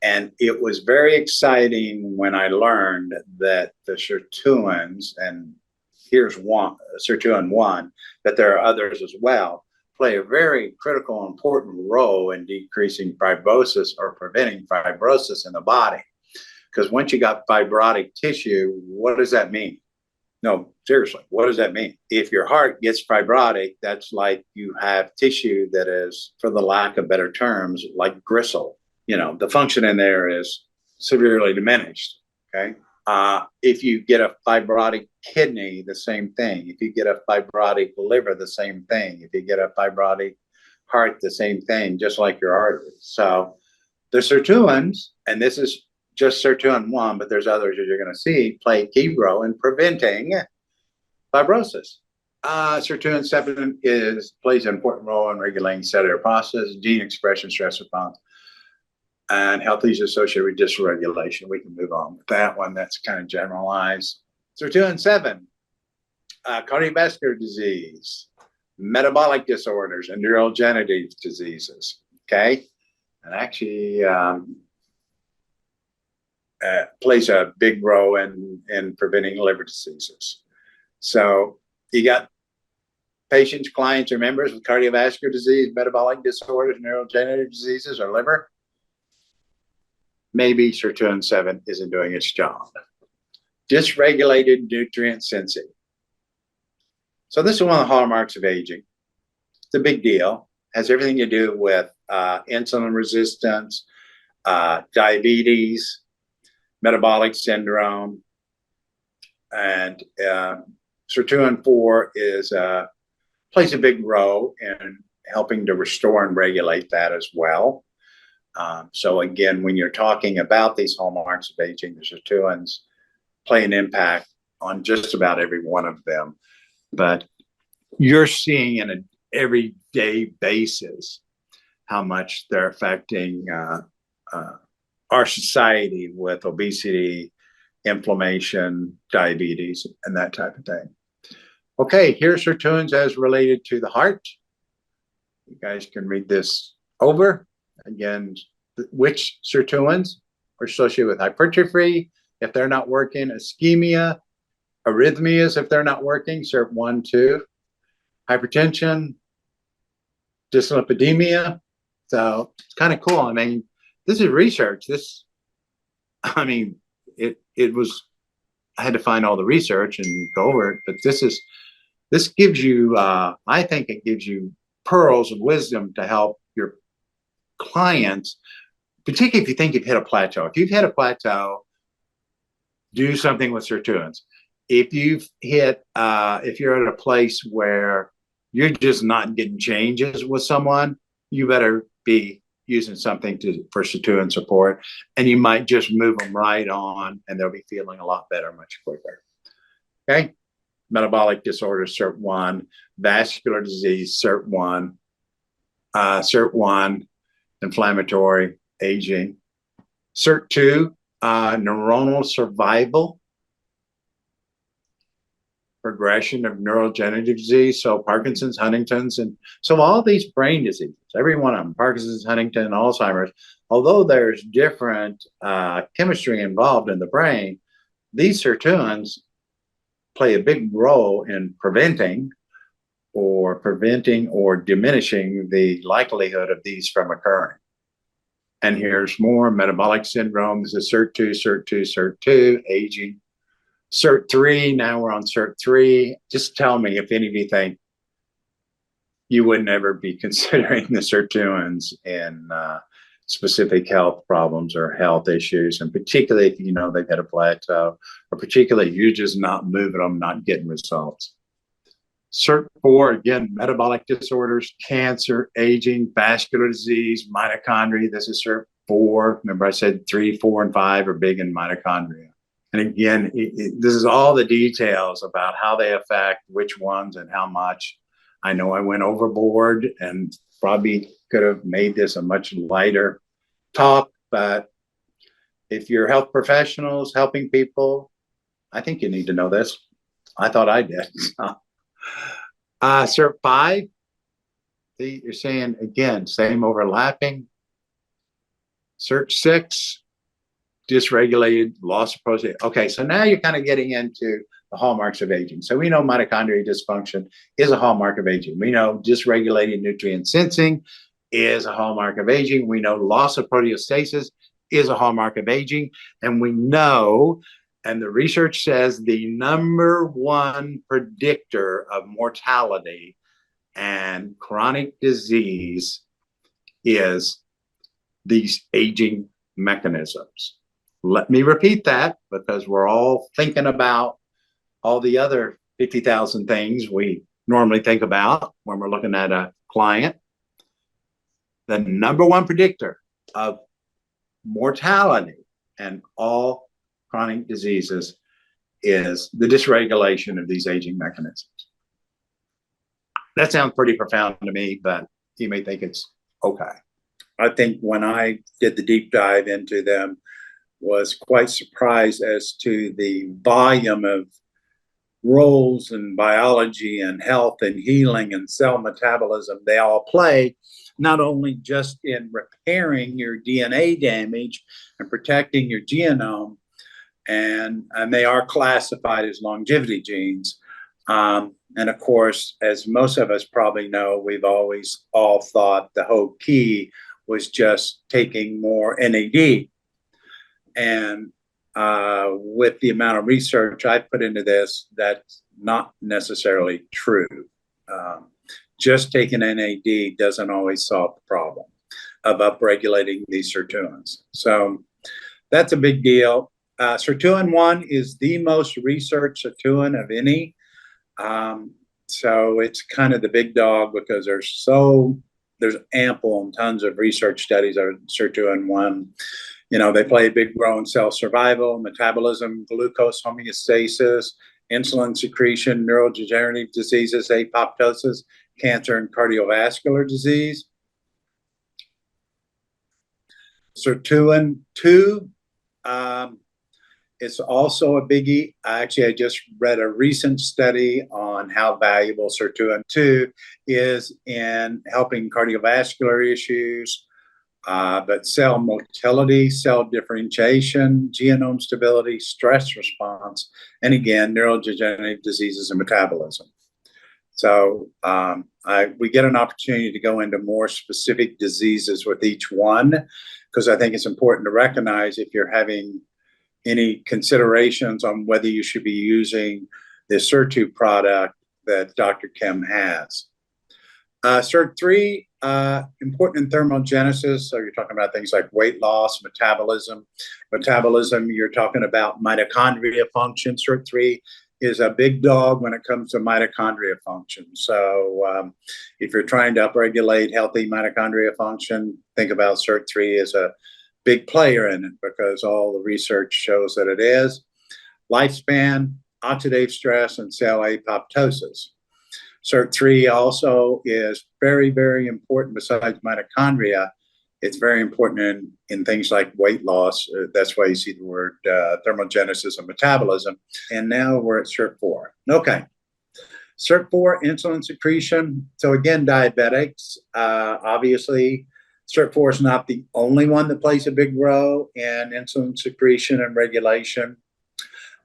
Speaker 1: And it was very exciting when I learned that the sirtuins, and here's one, Sirtuin 1, that there are others as well, play a very critical, important role in decreasing fibrosis or preventing fibrosis in the body. Because once you got fibrotic tissue, what does that mean? No, seriously, what does that mean? If your heart gets fibrotic, that's like you have tissue that is, for the lack of better terms, like gristle. You know, the function in there is severely diminished, okay? If you get a fibrotic kidney, the same thing. If you get a fibrotic liver, the same thing. If you get a fibrotic heart, the same thing, just like your arteries. So the sirtuins, and this is just Sirtuin 1, but there's others that you're going to see, play a key role in preventing fibrosis. Sirtuin 7 plays an important role in regulating cellular process, gene expression, stress response, and health issues associated with dysregulation. We can move on with that one. That's kind of generalized. Sirtuin 7, cardiovascular disease, metabolic disorders and neurodegenerative diseases. Okay, and actually plays a big role in preventing liver diseases. So you got patients, clients, or members with cardiovascular disease, metabolic disorders, neurodegenerative diseases, or liver. Maybe Sirtuin 7 isn't doing its job. Dysregulated nutrient sensing. So this is one of the hallmarks of aging. It's a big deal. It has everything to do with insulin resistance, diabetes, metabolic syndrome, and Sirtuin 4 plays a big role in helping to restore and regulate that as well. So again, when you're talking about these hallmarks of aging, the Sirtuins play an impact on just about every one of them. But you're seeing in an everyday basis how much they're affecting our society with obesity, inflammation, diabetes, and that type of thing. Okay, here's Sirtuins as related to the heart. You guys can read this over. Again, which Sirtuins are associated with hypertrophy if they're not working, ischemia, arrhythmias if they're not working, SIRT1, 2, hypertension, dyslipidemia. So it's kind of cool. I mean, this is research. It was, I had to find all the research and go over it, but this gives you, I think it gives you pearls of wisdom to help your clients, particularly if you think you've hit a plateau. If you've hit a plateau, do something with Sirtuins. If you've hit, if you're at a place where you're just not getting changes with someone, you better be using something for Sirtuin support, and you might just move them right on, and they'll be feeling a lot better much quicker. Okay, metabolic disorders, SIRT1, vascular disease, SIRT1, SIRT1, inflammatory, aging, SIRT2, neuronal survival, progression of neurodegenerative disease, so Parkinson's, Huntington's, and so all these brain diseases, every one of them, Parkinson's, Huntington, Alzheimer's, although there's different chemistry involved in the brain, these Sirtuins play a big role in preventing or diminishing the likelihood of these from occurring. And here's more metabolic syndrome. This is SIRT2, SIRT2, SIRT2, aging. SIRT3, now we're on SIRT3. Just tell me if any of you think you would never be considering the Sirtuins in specific health problems or health issues, and particularly if you know they've had a plateau, or particularly you're just not moving them, not getting results. SIRT4, again, metabolic disorders, cancer, aging, vascular disease, mitochondria. This is SIRT4. Remember I said 3, 4, and 5 are big in mitochondria. And again, this is all the details about how they affect which ones and how much. I know I went overboard and probably could have made this a much lighter talk, but if you're health professionals helping people, I think you need to know this. I thought I did. SIRT5, see, you're saying, again, same overlapping. SIRT6, dysregulated, loss of protein. Okay, so now you're kind of getting into the hallmarks of aging. So we know mitochondrial dysfunction is a hallmark of aging. We know dysregulated nutrient sensing is a hallmark of aging. We know loss of proteostasis is a hallmark of aging. And we know, and the research says, the number one predictor of mortality and chronic disease is these aging mechanisms. Let me repeat that, because we're all thinking about all the other 50,000 things we normally think about when we're looking at a client. The number one predictor of mortality and all chronic diseases is the dysregulation of these aging mechanisms. That sounds pretty profound to me, but you may think it's okay. I think when I did the deep dive into them, was quite surprised as to the volume of roles in biology and health and healing and cell metabolism they all play, not only just in repairing your DNA damage and protecting your genome, and they are classified as longevity genes. And of course, as most of us probably know, we've always all thought the whole key was just taking more NAD. And with the amount of research I've put into this, that's not necessarily true. Just taking NAD doesn't always solve the problem of upregulating these sirtuins. So that's a big deal. Sirtuin 1 is the most researched sirtuin of any. So it's kind of the big dog because there's ample and tons of research studies on Sirtuin 1. You know, they play a big role in cell survival, metabolism, glucose homeostasis, insulin secretion, neurodegenerative diseases, apoptosis, cancer, and cardiovascular disease. Sirtuin 2, it's also a biggie. I just read a recent study on how valuable Sirtuin 2 is in helping cardiovascular issues, but cell motility, cell differentiation, genome stability, stress response, and again, neurodegenerative diseases and metabolism. So we get an opportunity to go into more specific diseases with each one, because I think it's important to recognize if you're having any considerations on whether you should be using the Sirtu product that Dr. Kim has. Sirt3, important in thermogenesis. So you're talking about things like weight loss, metabolism. Metabolism, you're talking about mitochondria function. Sirt3 is a big dog when it comes to mitochondria function. So if you're trying to upregulate healthy mitochondria function, think about Sirt3 as a big player in it because all the research shows that it is. Lifespan, oxidative stress, and cell apoptosis. Sirt3 also is very, very important besides mitochondria. It's very important in things like weight loss. That's why you see the word thermogenesis and metabolism. And now we're at Sirt4. Okay. Sirt4, insulin secretion. So again, diabetics, obviously, Sirt4 is not the only one that plays a big role in insulin secretion and regulation.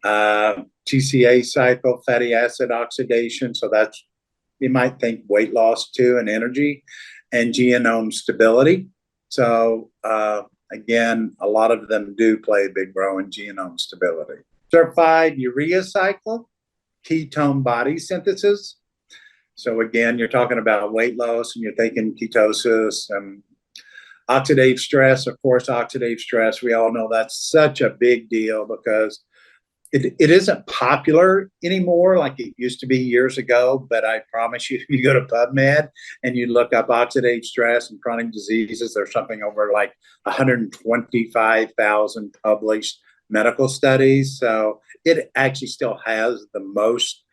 Speaker 1: TCA cycle, fatty acid oxidation. So that's, you might think weight loss too, and energy, and genome stability. So again, a lot of them do play a big role in genome stability. Sirt5, urea cycle, ketone body synthesis. So again, you're talking about weight loss and you're thinking ketosis and oxidative stress. Of course, oxidative stress, we all know that's such a big deal because it isn't popular anymore like it used to be years ago, but I promise you, if you go to PubMed and you look up oxidative stress and chronic diseases, there's something over like 125,000 published medical studies. So it actually still has the most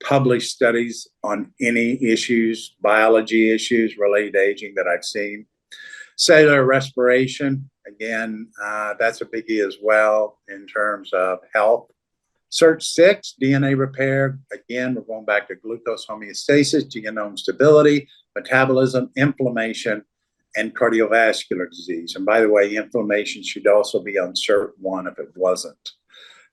Speaker 1: published studies on any issues, biology issues related to aging that I've seen. Cellular respiration, again, that's a biggie as well in terms of health. Sirt6, DNA repair, again, we're going back to glucose homeostasis, genome stability, metabolism, inflammation, and cardiovascular disease. And by the way, inflammation should also be on Sirt1 if it wasn't.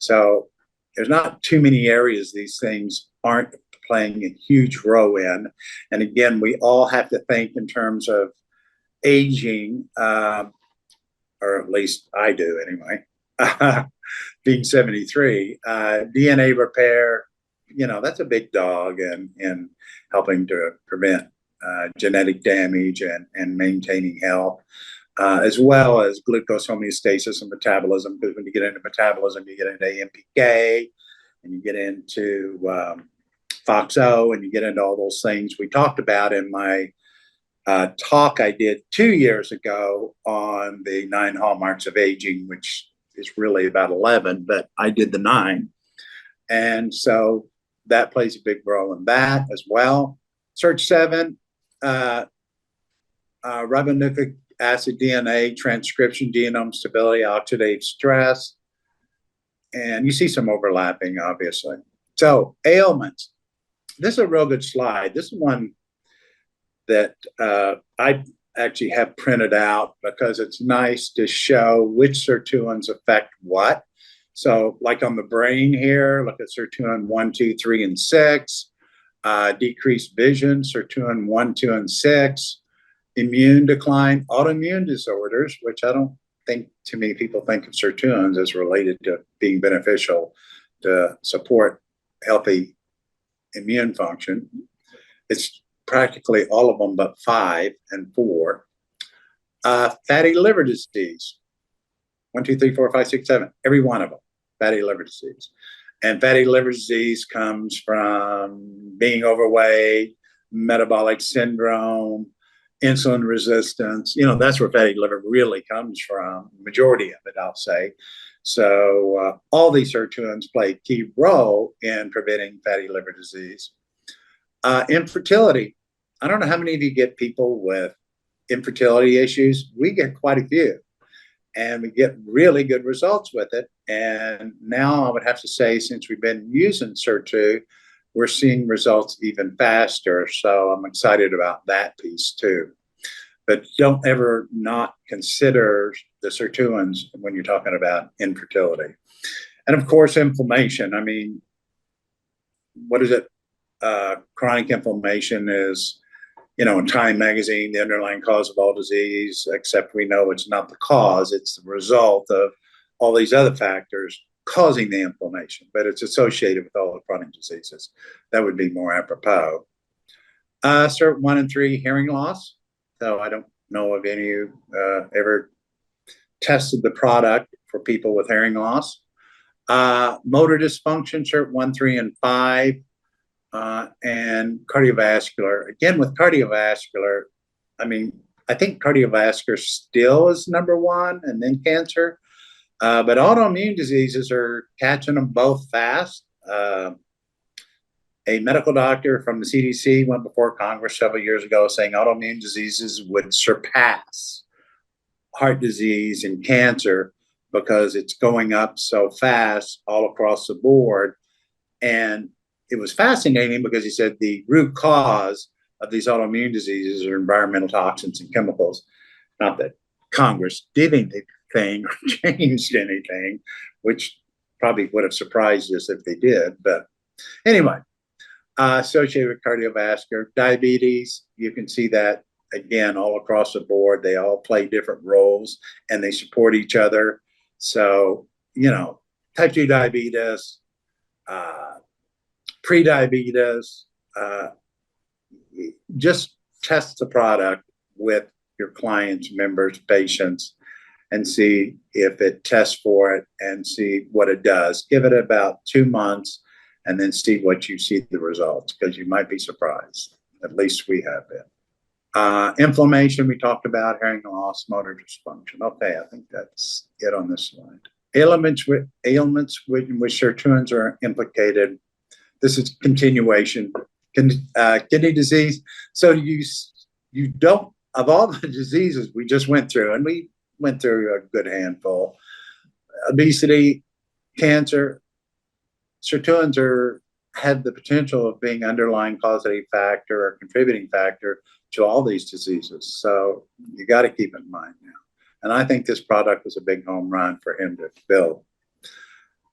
Speaker 1: So there's not too many areas these things aren't playing a huge role in. And again, we all have to think in terms of aging, or at least I do anyway, being 73, DNA repair, you know, that's a big dog in helping to prevent genetic damage and maintaining health, as well as glucose homeostasis and metabolism, because when you get into metabolism, you get into AMPK, and you get into FOXO, and you get into all those things we talked about in my talk I did 2 years ago on the 9 hallmarks of aging, which is really about 11, but I did the 9. And so that plays a big role in that as well. Sirt7, ribonucleic acid DNA, transcription, genome stability, oxidative stress. And you see some overlapping, obviously. So ailments. This is a real good slide. This is one that I actually have printed out because it's nice to show which sirtuins affect what. So like on the brain here, look at sirtuin 1, 2, 3, and 6. Decreased vision, sirtuin 1, 2, and 6. Immune decline, autoimmune disorders, which I don't think too many people think of sirtuins as related to being beneficial to support healthy immune function. It's practically all of them but 5 and 4. Fatty liver disease, 1, 2, 3, 4, 5, 6, 7, every one of them, fatty liver disease. And fatty liver disease comes from being overweight, metabolic syndrome, insulin resistance. You know, that's where fatty liver really comes from, majority of it, I'll say. So all these sirtuins play a key role in preventing fatty liver disease. Infertility. I don't know how many of you get people with infertility issues. We get quite a few, and we get really good results with it. And now I would have to say, since we've been using Sirtu, we're seeing results even faster. So I'm excited about that piece too. But don't ever not consider the sirtuins when you're talking about infertility. And of course, inflammation. I mean, what is it? Chronic inflammation is, you know, in Time magazine, the underlying cause of all disease, except we know it's not the cause, it's the result of all these other factors causing the inflammation, but it's associated with all the chronic diseases. That would be more apropos. Cert 1 and 3, hearing loss. So I don't know if any of you ever tested the product for people with hearing loss. Motor dysfunction, Cert 1, 3, and 5. And cardiovascular. Again, with cardiovascular, I mean, I think cardiovascular still is number 1 and then cancer. But autoimmune diseases are catching them both fast. A medical doctor from the CDC went before Congress several years ago saying autoimmune diseases would surpass heart disease and cancer because it's going up so fast all across the board. And it was fascinating because he said the root cause of these autoimmune diseases are environmental toxins and chemicals. Not that Congress did anything or changed anything, which probably would have surprised us if they did. But anyway, associated with cardiovascular, diabetes, you can see that again all across the board. They all play different roles and they support each other. So, you know, type 2 diabetes, pre-diabetes, just test the product with your clients, members, patients, and see if it tests for it and see what it does. Give it about 2 months and then see what you see the results, because you might be surprised. At least we have been. Inflammation, we talked about, hearing loss, motor dysfunction. Okay, I think that's it on this slide. Ailments with which sirtuins are implicated. This is continuation. Kidney disease. So you don't, of all the diseases we just went through, and we went through a good handful, obesity, cancer, sirtuins have the potential of being underlying causative factor or contributing factor to all these diseases. So you got to keep it in mind now. And I think this product was a big home run for him to build.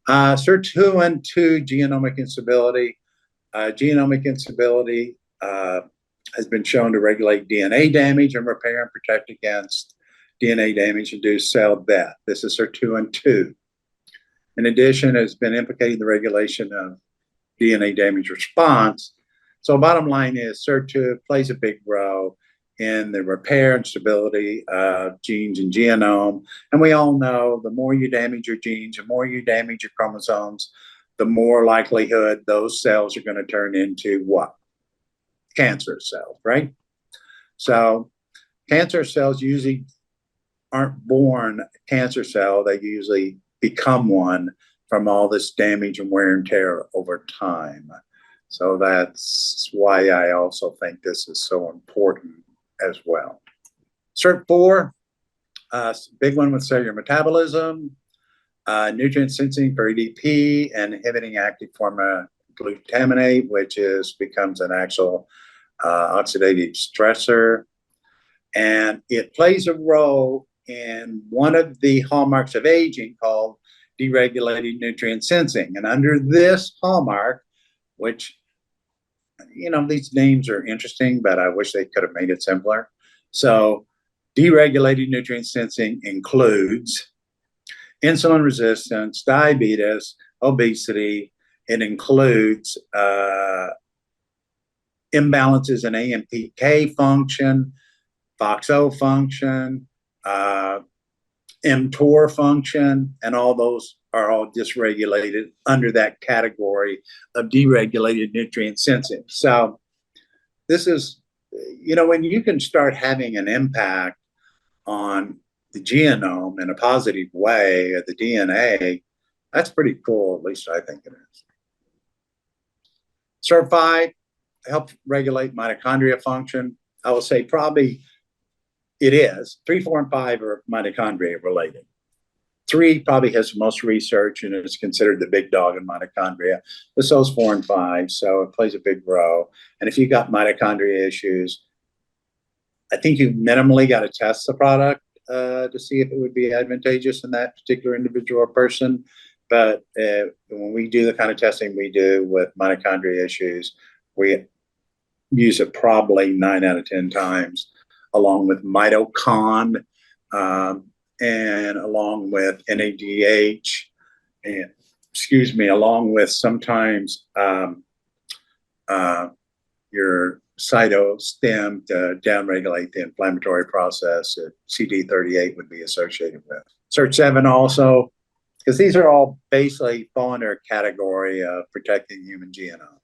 Speaker 1: Sirtuin 2, genomic instability. Genomic instability has been shown to regulate DNA damage and repair and protect against DNA damage-induced cell death. This is Sirtuin 2. In addition, it has been implicated in the regulation of DNA damage response. So bottom line is Sirtu plays a big role in the repair and stability of genes and genome. And we all know the more you damage your genes, the more you damage your chromosomes, the more likelihood those cells are going to turn into what? Cancer cells, right? So cancer cells usually aren't born a cancer cell. They usually become one from all this damage and wear and tear over time. So that's why I also think this is so important as well. Cert 4, big one with cellular metabolism, nutrient sensing for ADP, and inhibiting active form of glutaminate, which becomes an actual oxidative stressor. And it plays a role in one of the hallmarks of aging called deregulated nutrient sensing. And under this hallmark, which, these names are interesting, but I wish they could have made it simpler. So deregulated nutrient sensing includes insulin resistance, diabetes, obesity. It includes imbalances in AMPK function, FOXO function, mTOR function, and all those are all dysregulated under that category of deregulated nutrient sensing. So this is, when you can start having an impact on the genome in a positive way, or the DNA, that's pretty cool, at least I think it is. Certified, help regulate mitochondria function. I will say probably it is. 3, 4, and 5 are mitochondria related. 3 probably has the most research and is considered the big dog in mitochondria. But so is 4 and 5, so it plays a big role. And if you've got mitochondria issues, I think you've minimally got to test the product to see if it would be advantageous in that particular individual or person. But when we do the kind of testing we do with mitochondria issues, we use it probably 9 out of 10 times, along with mitocon, and along with NADH, and along with sometimes your cytostem to downregulate the inflammatory process that CD38 would be associated with. Sirtuins also, because these are all basically fall under a category of protecting the human genome.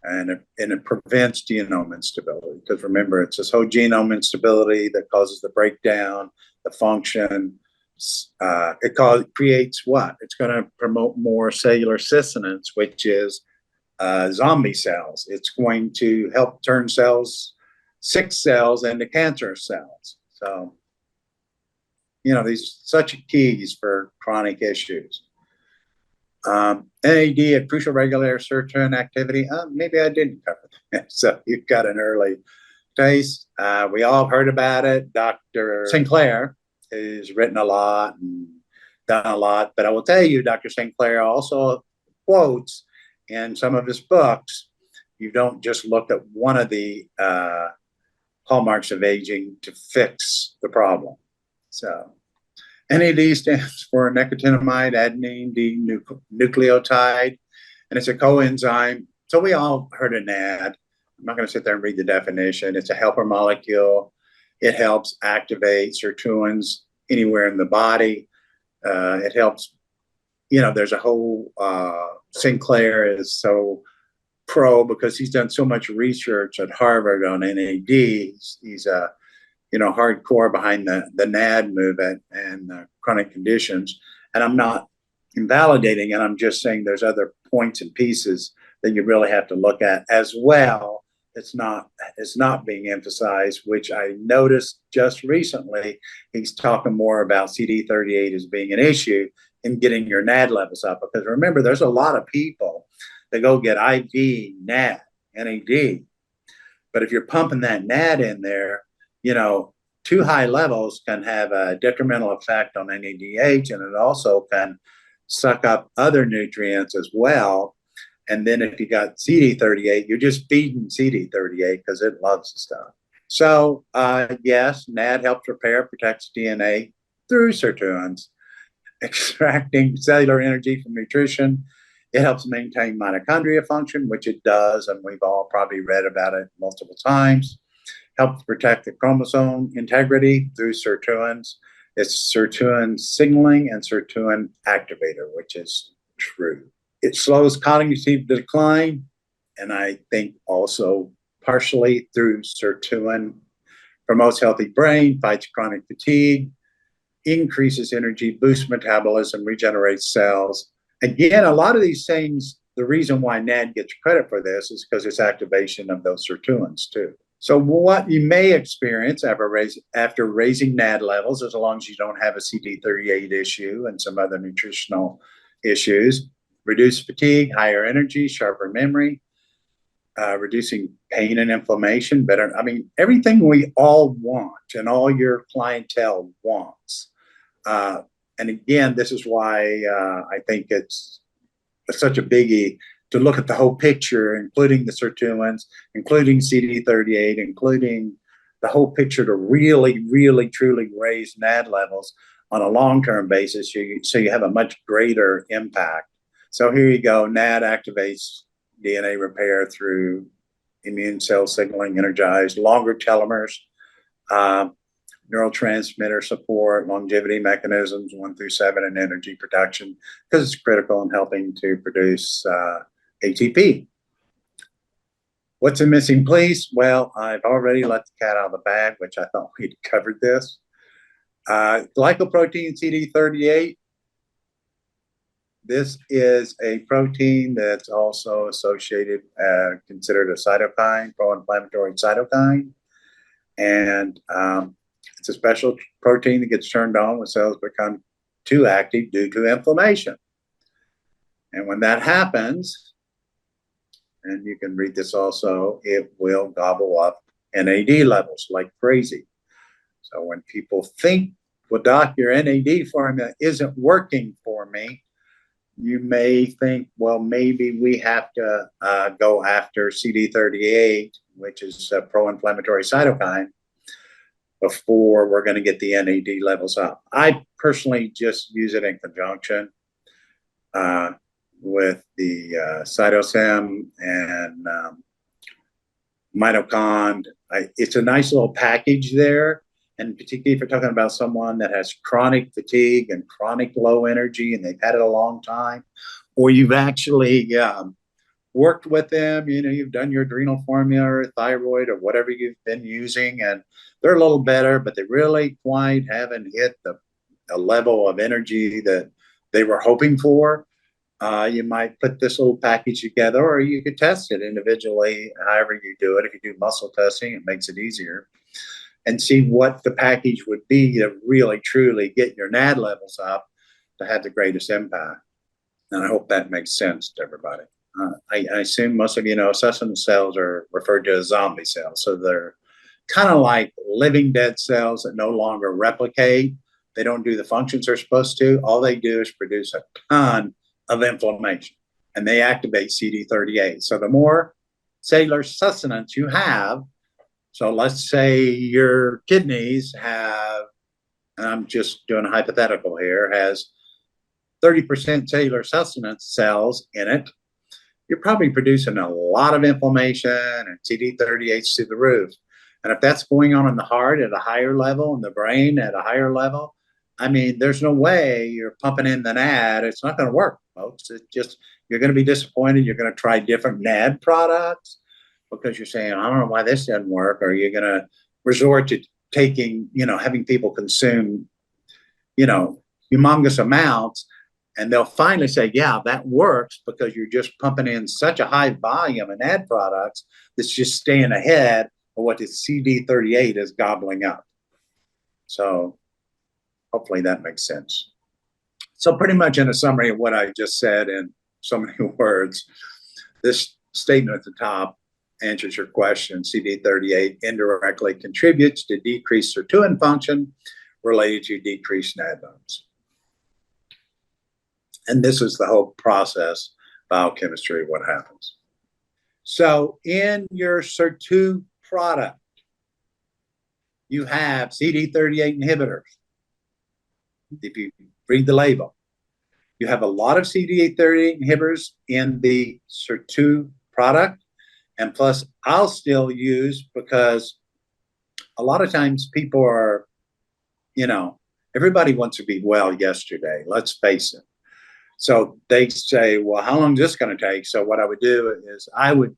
Speaker 1: And it prevents genome instability, because remember, it's this whole genome instability that causes the breakdown, the function. It creates what? It's going to promote more cellular sustenance, which is zombie cells. It's going to help turn sick cells into cancerous cells. So, these are such keys for chronic issues. NAD, a crucial regulator of sirtuin activity. Maybe I didn't cover that. So you've got an early taste. We all heard about it. Dr. Sinclair has written a lot and done a lot. But I will tell you, Dr. Sinclair also quotes in some of his books, you don't just look at one of the hallmarks of aging to fix the problem. So NAD stands for nicotinamide adenine dinucleotide, and it's a coenzyme. So we all heard of NAD. I'm not going to sit there and read the definition. It's a helper molecule. It helps activate sirtuins anywhere in the body. It helps, there's a whole, Sinclair is so pro because he's done so much research at Harvard on NAD. He's hardcore behind the NAD movement and chronic conditions. And I'm not invalidating it. I'm just saying there's other points and pieces that you really have to look at as well. It's not being emphasized, which I noticed just recently. He's talking more about CD38 as being an issue in getting your NAD levels up. Because remember, there's a lot of people that go get IV NAD. But if you're pumping that NAD in there, too high levels can have a detrimental effect on NADH, and it also can suck up other nutrients as well. And then if you got CD38, you're just feeding CD38 because it loves the stuff. So yes, NAD helps repair, protects DNA through sirtuins, extracting cellular energy from nutrition. It helps maintain mitochondria function, which it does, and we've all probably read about it multiple times. Helps protect the chromosome integrity through sirtuins. It's sirtuin signaling and sirtuin activator, which is true. It slows cognitive decline, and I think also partially through sirtuin, promotes healthy brain, fights chronic fatigue, increases energy, boosts metabolism, regenerates cells. Again, a lot of these things, the reason why NAD gets credit for this is because it's activation of those sirtuins too. So what you may experience after raising NAD levels, as long as you don't have a CD38 issue and some other nutritional issues, reduced fatigue, higher energy, sharper memory, reducing pain and inflammation, better. I mean, everything we all want and all your clientele wants. And again, this is why I think it's such a biggie to look at the whole picture, including the Sirtuins, including CD38, including the whole picture to really, really, truly raise NAD levels on a long-term basis, so you have a much greater impact. So here you go. NAD activates DNA repair through immune cell signaling, energized, longer telomeres, neurotransmitter support, longevity mechanisms 1 through 7, and energy production, because it's critical in helping to produce ATP. What's a missing piece? Well, I've already let the cat out of the bag, which I thought we'd covered this. Glycoprotein CD38. This is a protein that's also associated, considered a cytokine, pro-inflammatory cytokine. And it's a special protein that gets turned on when cells become too active due to inflammation. And when that happens, and you can read this also, it will gobble up NAD levels like crazy. So when people think, well, doc, your NAD formula isn't working for me, you may think, well, maybe we have to go after CD38, which is a pro-inflammatory cytokine, before we're going to get the NAD levels up. I personally just use it in conjunction with the cytosem and mitochond. It's a nice little package there. And particularly if you're talking about someone that has chronic fatigue and chronic low energy and they've had it a long time, or you've actually worked with them, you know, you've done your adrenal formula or thyroid or whatever you've been using, and they're a little better, but they really quite haven't hit the level of energy that they were hoping for. You might put this little package together, or you could test it individually, however you do it. If you do muscle testing, it makes it easier, and see what the package would be to really, truly get your NAD levels up to have the greatest impact. And I hope that makes sense to everybody. I assume most of you know sustenance cells are referred to as zombie cells. So they're kind of like living dead cells that no longer replicate. They don't do the functions they're supposed to. All they do is produce a ton of inflammation, and they activate CD38. So the more cellular sustenance you have, so let's say your kidneys have, and I'm just doing a hypothetical here, has 30% cellular sustenance cells in it, you're probably producing a lot of inflammation and CD38's to the roof. And if that's going on in the heart at a higher level, and the brain at a higher level, I mean, there's no way you're pumping in the NAD. It's not going to work, folks. It's just, you're going to be disappointed. You're going to try different NAD products because you're saying, I don't know why this doesn't work. Or you're going to resort to taking, you know, having people consume, you know, humongous amounts. And they'll finally say, yeah, that works, because you're just pumping in such a high volume of NAD products that's just staying ahead of what the CD38 is gobbling up. So hopefully that makes sense. So pretty much in a summary of what I just said in so many words, this statement at the top answers your question. CD38 indirectly contributes to decreased sirtuin function related to decreased NAD levels. And this is the whole process, biochemistry, what happens. So in your Sirtu product, you have CD38 inhibitors. If you read the label, you have a lot of CD38 inhibitors in the Sirtu product. And plus, I'll still use, because a lot of times people are, you know, everybody wants to be well yesterday, let's face it. So they say, well, how long is this going to take? So what I would do is I would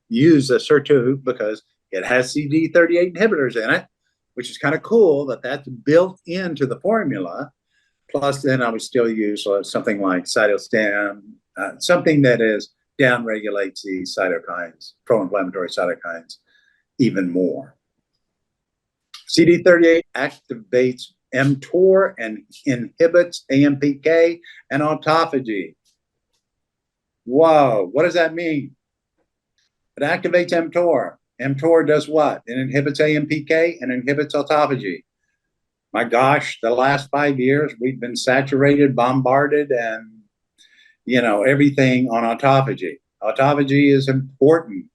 Speaker 1: use a Sirtu because it has CD38 inhibitors in it, which is kind of cool that that's built into the formula. Plus, then I would still use something like cytostem, something that is down-regulates the cytokines, pro-inflammatory cytokines, even more. CD38 activates mTOR and inhibits AMPK and autophagy. Whoa, what does that mean? It activates mTOR. mTOR does what? It inhibits AMPK and inhibits autophagy. My gosh, the last 5 years, we've been saturated, bombarded, and everything on autophagy. Autophagy is important.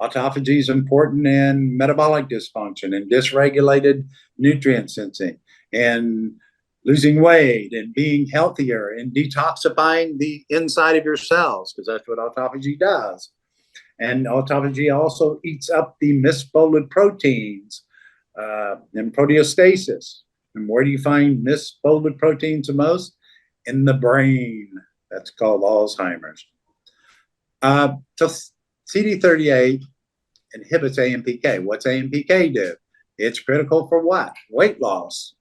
Speaker 1: Autophagy is important in metabolic dysfunction and dysregulated nutrient sensing and losing weight and being healthier and detoxifying the inside of your cells, because that's what autophagy does. And autophagy also eats up the misfolded proteins in proteostasis. And where do you find misfolded proteins the most? In the brain. That's called Alzheimer's. So CD38 inhibits AMPK. What's AMPK do? It's critical for what? Weight loss.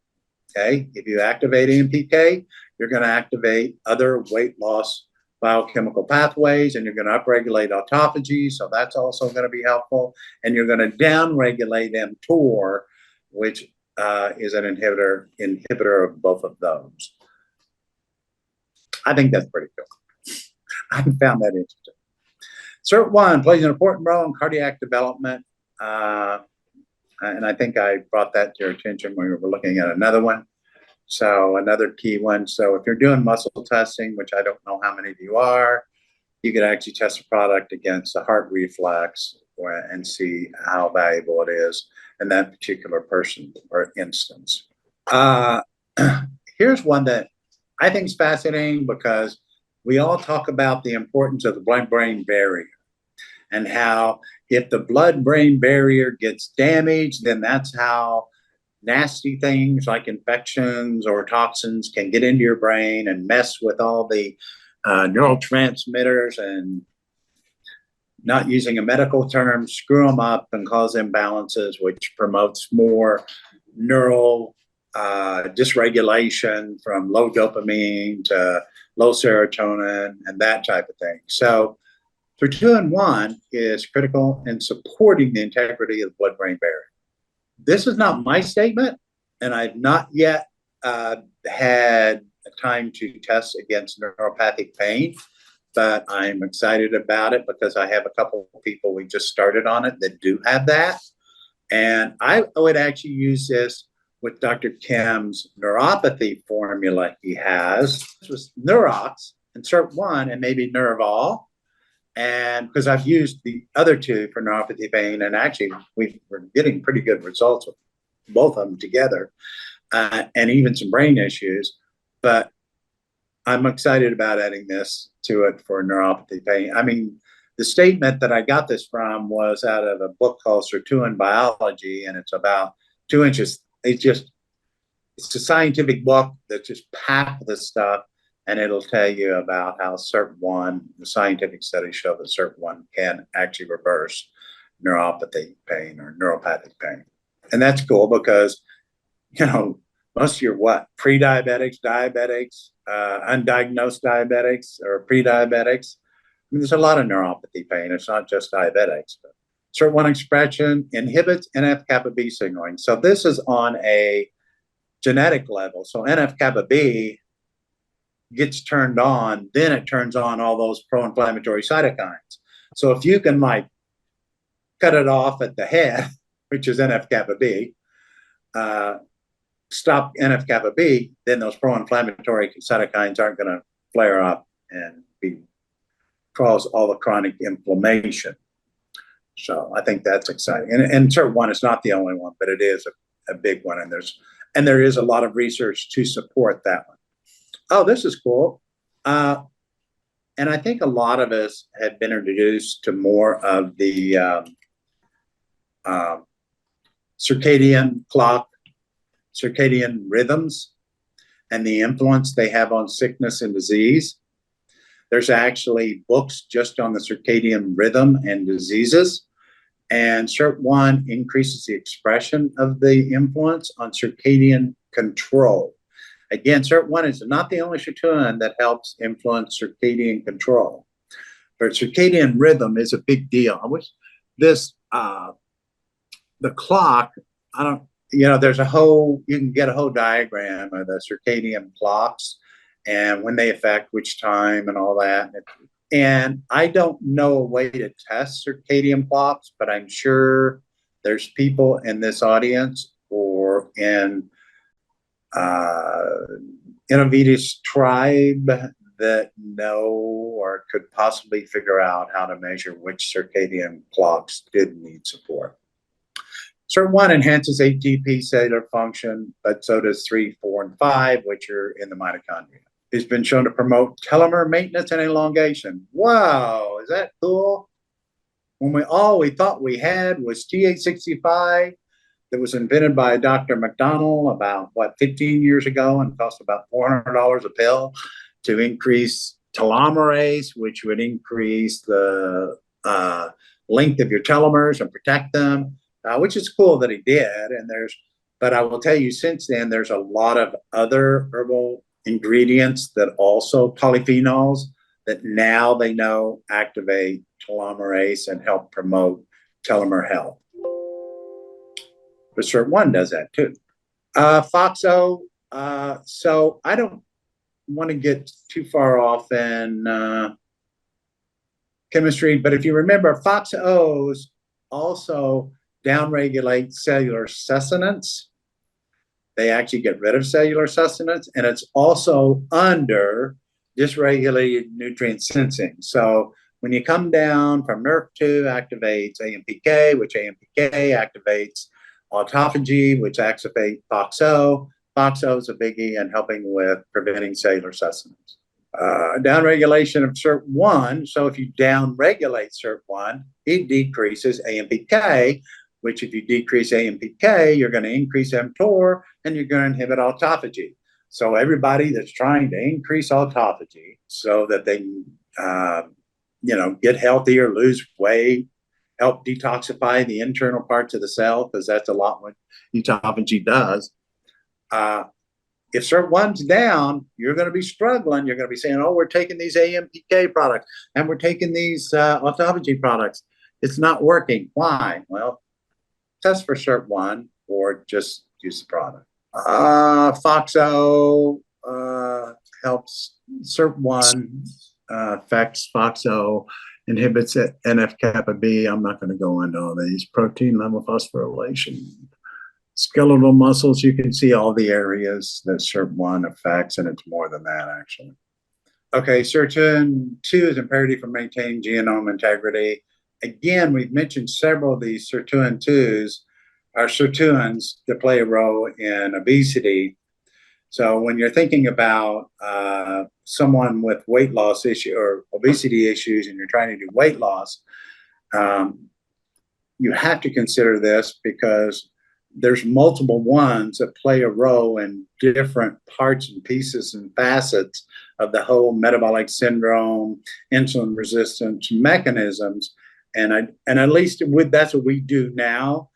Speaker 1: Okay, if you activate AMPK, you're going to activate other weight loss biochemical pathways, and you're going to upregulate autophagy, so that's also going to be helpful. And you're going to downregulate mTOR, which is an inhibitor of both of those. I think that's pretty cool. I found that interesting. Sirtuin plays an important role in cardiac development, and I think I brought that to your attention when we were looking at another one. So another key one. So if you're doing muscle testing, which I don't know how many of you are, you could actually test the product against the heart reflex and see how valuable it is in that particular person or instance. Here's one that I think is fascinating, because we all talk about the importance of the blood-brain barrier and how if the blood-brain barrier gets damaged, then that's how nasty things like infections or toxins can get into your brain and mess with all the neurotransmitters and, not using a medical term, screw them up and cause imbalances, which promotes more neural dysregulation from low dopamine to low serotonin and that type of thing. So Sirtuin is critical in supporting the integrity of the blood-brain barrier. This is not my statement, and I've not yet had time to test against neuropathic pain, but I'm excited about it because I have a couple of people we just started on it that do have that. And I would actually use this with Dr. Kim's neuropathy formula he has. This was Neurox and Sirtuin and maybe Nerval. And because I've used the other two for neuropathy pain, and actually we're getting pretty good results with both of them together, and even some brain issues. But I'm excited about adding this to it for neuropathy pain. I mean, the statement that I got this from was out of a book called Sirtuin Biology, and it's about 2 inches. It's a scientific book that's just packed with this stuff, and it'll tell you about how Sirtuin, the scientific studies show that Sirtuin can actually reverse neuropathy pain or neuropathic pain. And that's cool because, most of your pre-diabetics, diabetics, undiagnosed diabetics or pre-diabetics. I mean, there's a lot of neuropathy pain. It's not just diabetics. But Sirtuin expression inhibits NF-kappa B signaling. So this is on a genetic level. So NF-kappa B gets turned on, then it turns on all those pro-inflammatory cytokines. So if you can cut it off at the head, which is NF-kappa B, stop NF-kappa B, then those pro-inflammatory cytokines aren't going to flare up and cause all the chronic inflammation. So I think that's exciting. And Sirtuin is not the only one, but it is a big one. And there is a lot of research to support that one. Oh, this is cool. And I think a lot of us have been introduced to more of the circadian clock, circadian rhythms, and the influence they have on sickness and disease. There's actually books just on the circadian rhythm and diseases. And Sirtuin increases the expression of the influence on circadian control. Again, Sirtuin is not the only Sirtuin that helps influence circadian control, but circadian rhythm is a big deal. I wish this, the clock, there's you can get a whole diagram of the circadian clocks and when they affect which time and all that. And I don't know a way to test circadian clocks, but I'm sure there's people in this audience or in uh, Inno-Vita's tribe that know or could possibly figure out how to measure which circadian clocks did need support. Sirt1 enhances ATP cellular function, but so does 3, 4, and 5, which are in the mitochondria. It's been shown to promote telomere maintenance and elongation. Wow, is that cool? When all we thought we had was T865 that was invented by Dr. McDonald about, 15 years ago and cost about $400 a pill to increase telomerase, which would increase the length of your telomeres and protect them, which is cool that he did. But I will tell you, since then, there's a lot of other herbal ingredients that also polyphenols that now they know activate telomerase and help promote telomere health. But Sirt1 does that too. FOXO, so I don't want to get too far off in chemistry, but if you remember, FOXOs also downregulate cellular sustenance. They actually get rid of cellular sustenance, and it's also under dysregulated nutrient sensing. So when you come down from NRF2 activates AMPK, which AMPK activates autophagy, which activates FOXO. FOXO is a biggie in helping with preventing cellular sustenance. Downregulation of Sirt1. So if you downregulate Sirt1, it decreases AMPK, which if you decrease AMPK, you're going to increase mTOR and you're going to inhibit autophagy. So everybody that's trying to increase autophagy so that they get healthier, lose weight, help detoxify the internal parts of the cell, because that's a lot what autophagy does. If Sirt1's down, you're going to be struggling. You're going to be saying, oh, we're taking these AMPK products and we're taking these autophagy products. It's not working. Why? Well, test for Sirt1 or just use the product. FOXO helps. Sirt1 affects FOXO, inhibits NF-kappa B. I'm not going to go into all these. Protein level phosphorylation. Skeletal muscles, you can see all the areas that Sirt1 affects, and it's more than that, actually. Okay, Sirtuin 2 is imperative for maintaining genome integrity. Again, we've mentioned several of these Sirtuin 2s are Sirtuins that play a role in obesity. So when you're thinking about someone with weight loss issue or obesity issues and you're trying to do weight loss, you have to consider this because there's multiple ones that play a role in different parts and pieces and facets of the whole metabolic syndrome, insulin resistance mechanisms. And at least that's what we do now.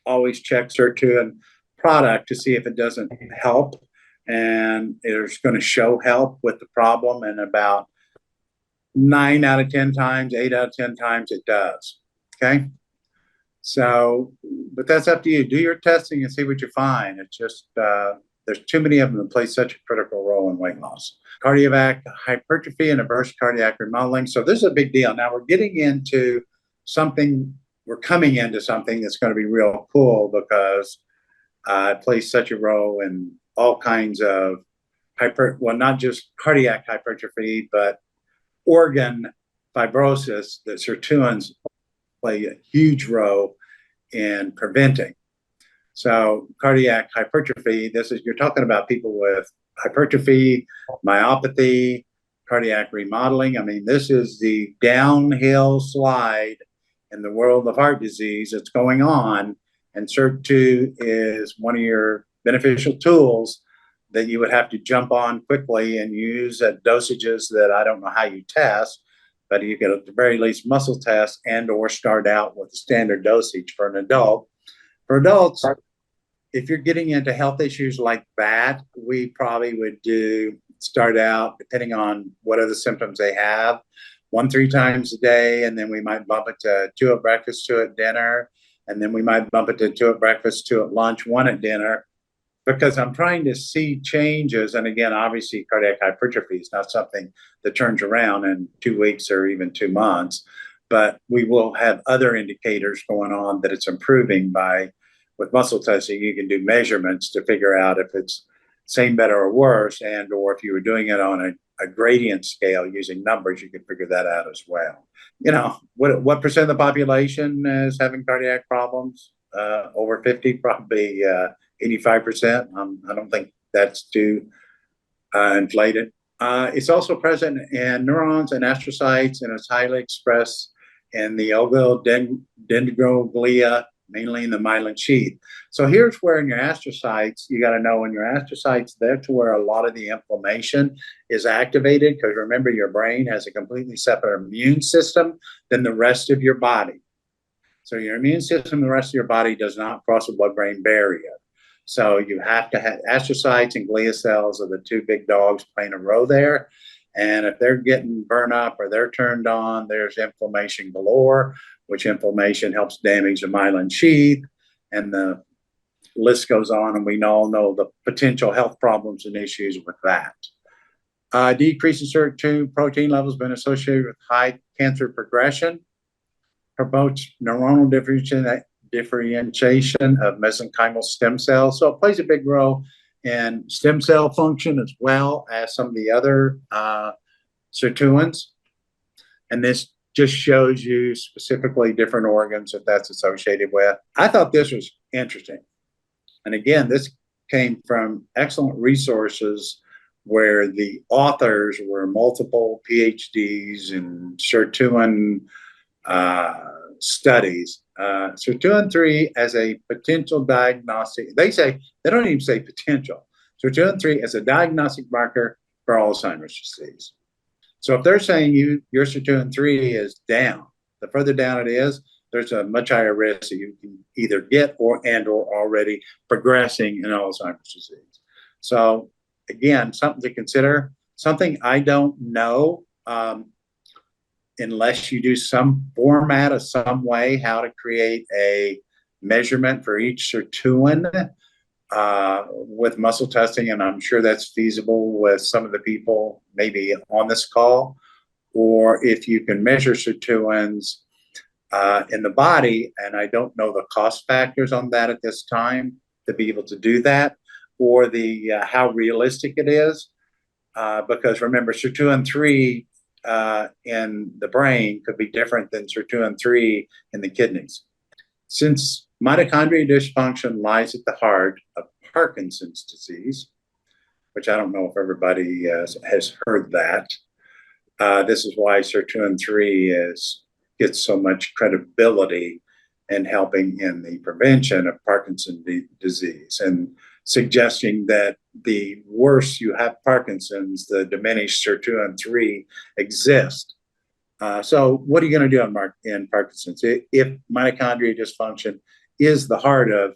Speaker 1: Always check Sirtuin product to see if it doesn't help, and it's going to show help with the problem. And about 9 out of 10 times, 8 out of 10 times, it does. Okay. So, but that's up to you. Do your testing and see what you find. It's just, there's too many of them that play such a critical role in weight loss. Cardiac hypertrophy and reverse cardiac remodeling. So this is a big deal. Now we're coming into something that's going to be real cool because it plays such a role in all kinds of not just cardiac hypertrophy, but organ fibrosis that Sirtuins play a huge role in preventing. So cardiac hypertrophy, you're talking about people with hypertrophy, myopathy, cardiac remodeling. I mean, this is the downhill slide in the world of heart disease that's going on. And Sirt2 is one of your beneficial tools that you would have to jump on quickly and use at dosages that I don't know how you test, but you get at the very least muscle test and or start out with a standard dosage for an adult. For adults, if you're getting into health issues like that, we probably would start out, depending on what other symptoms they have, 1-3 times a day, and then we might bump it to 2 at breakfast, 2 at dinner, and then we might bump it to 2 at breakfast, 2 at lunch, 1 at dinner. because I'm trying to see changes. And again, obviously, cardiac hypertrophy is not something that turns around in 2 weeks or even 2 months, but we will have other indicators going on that it's improving by, with muscle testing, you can do measurements to figure out if it's same, better, or worse, and or if you were doing it on a gradient scale using numbers, you could figure that out as well. What percent of the population is having cardiac problems? Over 50, probably 85%. I don't think that's too inflated. It's also present in neurons and astrocytes, and it's highly expressed in the oligodendroglia, mainly in the myelin sheath. So here's where in your astrocytes, you got to know in your astrocytes, that's where a lot of the inflammation is activated, because remember, your brain has a completely separate immune system than the rest of your body. So your immune system, the rest of your body does not cross the blood-brain barrier. So you have to have astrocytes and glia cells are the two big dogs playing a role there. And if they're getting burned up or they're turned on, there's inflammation galore, which inflammation helps damage the myelin sheath. And the list goes on, and we all know the potential health problems and issues with that. Decrease in SIRT2 protein levels has been associated with high cancer progression, promotes neuronal differentiation of mesenchymal stem cells. So it plays a big role in stem cell function as well as some of the other sirtuins. And this just shows you specifically different organs that that's associated with. I thought this was interesting. And again, this came from excellent resources where the authors were multiple PhDs in sirtuin studies. Sirtuin-3 as a potential diagnostic, they don't even say potential. Sirtuin-3 as a diagnostic marker for Alzheimer's disease. So if they're saying your Sirtuin-3 is down, the further down it is, there's a much higher risk that you can either get or already progressing in Alzheimer's disease. So again, something to consider. Something I don't know, unless you do some format of some way, how to create a measurement for each sirtuin with muscle testing, and I'm sure that's feasible with some of the people maybe on this call, or if you can measure sirtuins in the body, and I don't know the cost factors on that at this time to be able to do that, or the how realistic it is, because remember, Sirtuin-3 in the brain could be different than Sirtuin-3 in the kidneys. Since mitochondrial dysfunction lies at the heart of Parkinson's disease, which I don't know if everybody has heard that, this is why Sirtuin-3 gets so much credibility in helping in the prevention of Parkinson's disease, and suggesting that the worse you have Parkinson's, the diminished Sirtuin-3 exist. So what are you going to do in Parkinson's? If mitochondrial dysfunction is the heart of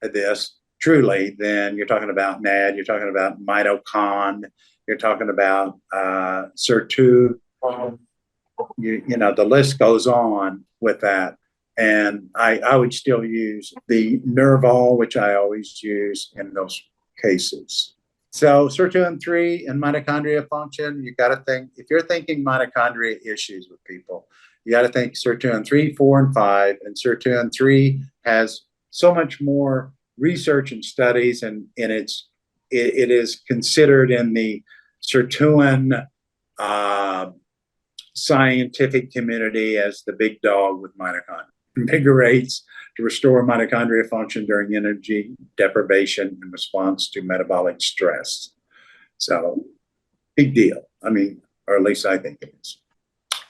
Speaker 1: this, truly, then you're talking about NAD, you're talking about mitochond, you're talking about SIRT2, the list goes on with that. And I would still use the Nerval, which I always use in those cases. So Sirtuin-3 and mitochondria function, you got to think, if you're thinking mitochondria issues with people, you got to think Sirtuin-3, 4, and 5. And Sirtuin-3 has so much more research and studies, and it is considered in the sirtuin scientific community as the big dog with mitochondria. Invigorates to restore mitochondria function during energy deprivation in response to metabolic stress. So, big deal. I mean, or at least I think it is.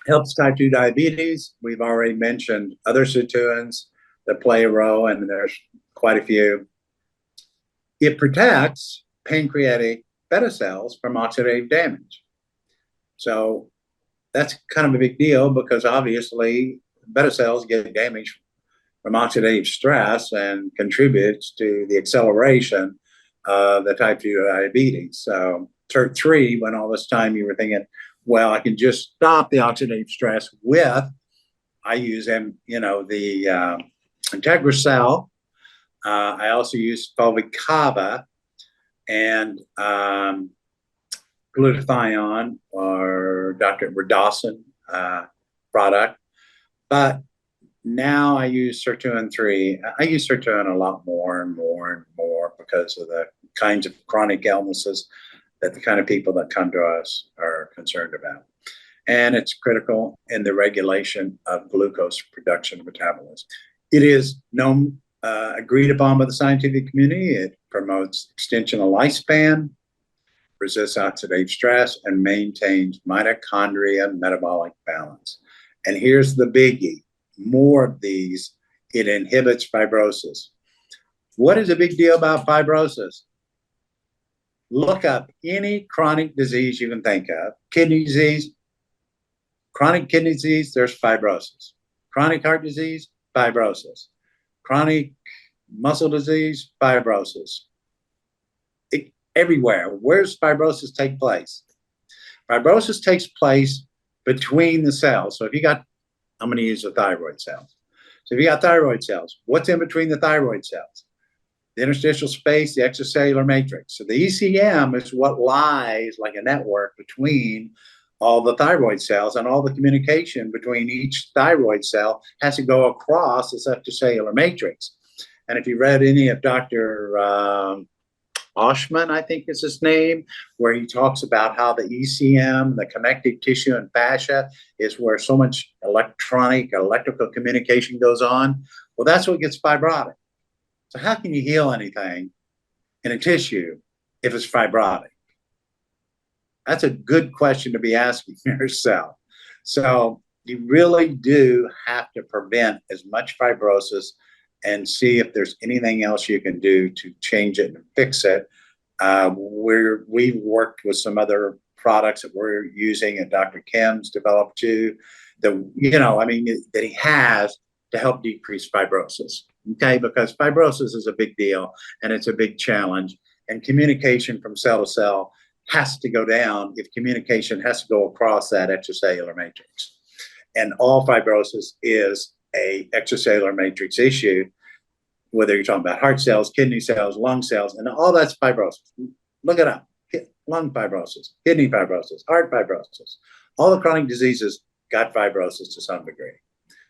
Speaker 1: Helps type 2 diabetes. We've already mentioned other sirtuins that play a role, and there's quite a few. It protects pancreatic beta cells from oxidative damage. So that's kind of a big deal, because obviously beta cells get damaged from oxidative stress and contributes to the acceleration of the type 2 diabetes. So SIRT3, when all this time you were thinking, well, I can just stop the oxidative stress with, I use the IntegraCell, I also use fulvic kava and glutathione or Dr. Radossin product. But now I use Sirtuin 3. I use Sirtuin a lot more and more and more because of the kinds of chronic illnesses that the kind of people that come to us are concerned about. And it's critical in the regulation of glucose production and metabolism. It is known, agreed upon by the scientific community. It promotes extension of lifespan, resists oxidative stress, and maintains mitochondria metabolic balance. And here's the biggie: more of these, it inhibits fibrosis. What is a big deal about fibrosis? Look up any chronic disease you can think of. Kidney disease, chronic kidney disease, there's fibrosis. Chronic heart disease, fibrosis. Chronic muscle disease, fibrosis. Everywhere. Where's fibrosis take place? Fibrosis takes place between the cells. So if you got, I'm going to use the thyroid cells. So if you got thyroid cells, what's in between the thyroid cells? The interstitial space, the extracellular matrix. So the ECM is what lies like a network between all the thyroid cells, and all the communication between each thyroid cell has to go across this extracellular matrix. And if you read any of Dr. Oshman, I think is his name, where he talks about how the ECM, the connective tissue and fascia, is where so much electrical communication goes on. Well, that's what gets fibrotic. So how can you heal anything in a tissue if it's fibrotic? That's a good question to be asking yourself. So you really do have to prevent as much fibrosis and see if there's anything else you can do to change it and fix it. We've worked with some other products that we're using, and Dr. Kim's developed too, that he has to help decrease fibrosis. Okay, because fibrosis is a big deal and it's a big challenge, and communication from cell to cell has to go down if communication has to go across that extracellular matrix. And all fibrosis is a extracellular matrix issue, whether you're talking about heart cells, kidney cells, lung cells, and all that's fibrosis. Look it up. Lung fibrosis, kidney fibrosis, heart fibrosis. All the chronic diseases got fibrosis to some degree.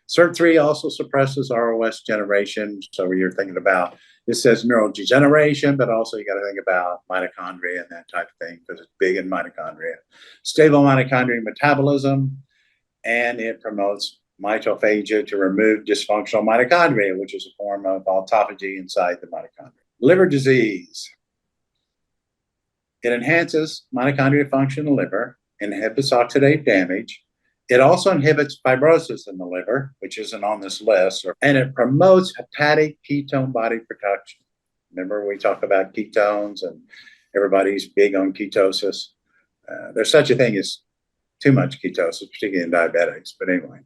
Speaker 1: Sirt3 also suppresses ROS generation. So you're thinking about, it says neurodegeneration, but also you got to think about mitochondria and that type of thing because it's big in mitochondria. Stable mitochondrial metabolism, and it promotes mitophagia to remove dysfunctional mitochondria, which is a form of autophagy inside the mitochondria. Liver disease. It enhances mitochondrial function in the liver, inhibits oxidative damage. It also inhibits fibrosis in the liver, which isn't on this list, and it promotes hepatic ketone body production. Remember, we talk about ketones, and everybody's big on ketosis. There's such a thing as too much ketosis, particularly in diabetics. But anyway,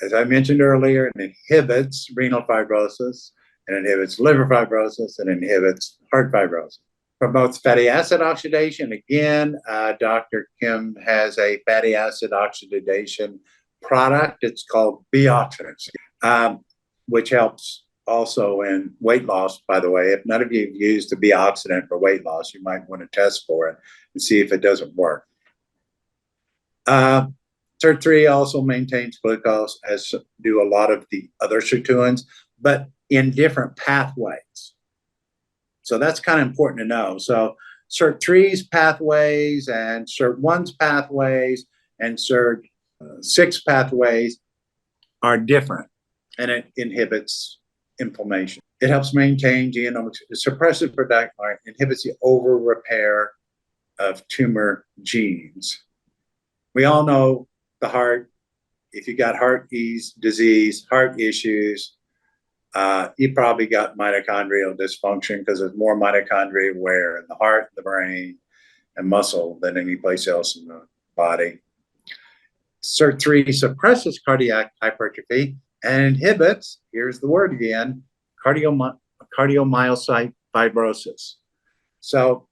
Speaker 1: as I mentioned earlier, it inhibits renal fibrosis, it inhibits liver fibrosis, and inhibits heart fibrosis. Promotes fatty acid oxidation. Again, Dr. Kim has a fatty acid oxidation product. It's called Bioxidants, which helps also in weight loss, by the way. If none of you have used the Bioxidant for weight loss, you might want to test for it and see if it doesn't work. Sirt3 also maintains glucose, as do a lot of the other sirtuins, but in different pathways. So that's kind of important to know. So Sirt3's pathways and Sirt1's pathways and Sirt6 pathways are different, and it inhibits inflammation. It helps maintain genomics, suppressive production, inhibits the over repair of tumor genes. We all know the heart. If you got heart disease, heart issues, you probably got mitochondrial dysfunction because there's more mitochondria where in the heart, the brain, and muscle than any place else in the body. Sirt3 suppresses cardiac hypertrophy and inhibits, here's the word again, cardiomyocyte fibrosis. So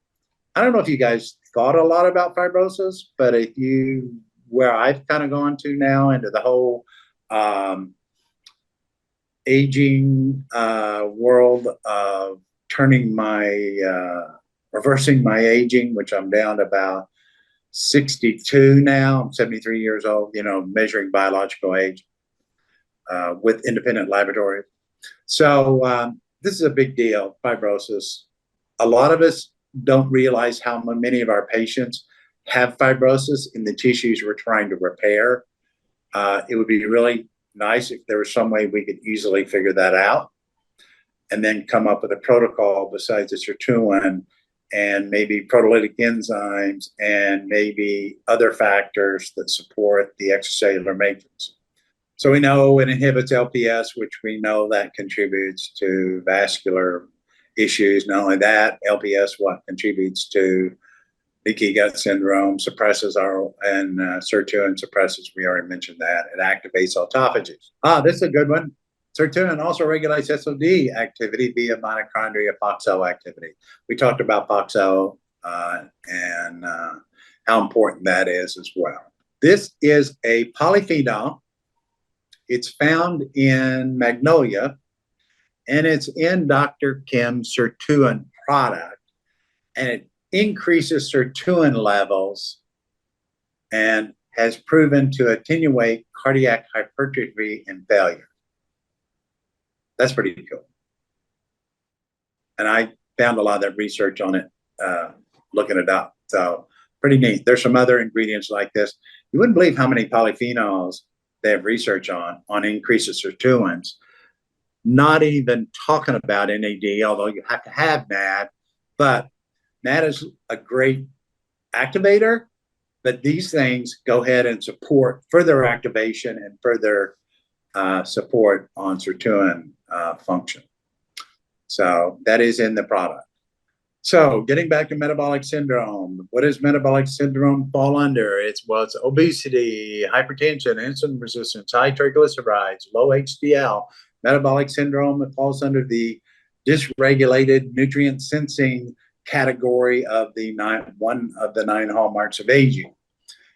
Speaker 1: I don't know if you guys thought a lot about fibrosis, but if you, where I've kind of gone to now into the whole aging world of reversing my aging, which I'm down to about 62 now. I'm 73 years old, measuring biological age with independent laboratories. So this is a big deal, fibrosis. A lot of us don't realize how many of our patients have fibrosis in the tissues we're trying to repair. It would be really nice if there was some way we could easily figure that out and then come up with a protocol besides the sirtuin and maybe proteolytic enzymes and maybe other factors that support the extracellular matrix. So we know it inhibits LPS, which we know that contributes to vascular issues. Not only that, LPS contributes to leaky gut syndrome, suppresses sirtuin suppresses, we already mentioned that. It activates autophagy. This is a good one. Sirtuin also regulates SOD activity via mitochondria FOXO activity. We talked about FOXO and how important that is as well. This is a polyphenol. It's found in magnolia, and it's in Dr. Kim's Sirtuin product, and it increases sirtuin levels and has proven to attenuate cardiac hypertrophy and failure. That's pretty cool. And I found a lot of that research on it, looking it up. So pretty neat. There's some other ingredients like this. You wouldn't believe how many polyphenols they have research on increases sirtuins. Not even talking about NAD, although you have to have NAD, but NAD is a great activator, but these things go ahead and support further activation and further support on sirtuin function. So that is in the product. So getting back to metabolic syndrome, what does metabolic syndrome fall under? It's obesity, hypertension, insulin resistance, high triglycerides, low HDL. Metabolic syndrome, it falls under the dysregulated nutrient sensing category of one of the 9 hallmarks of aging.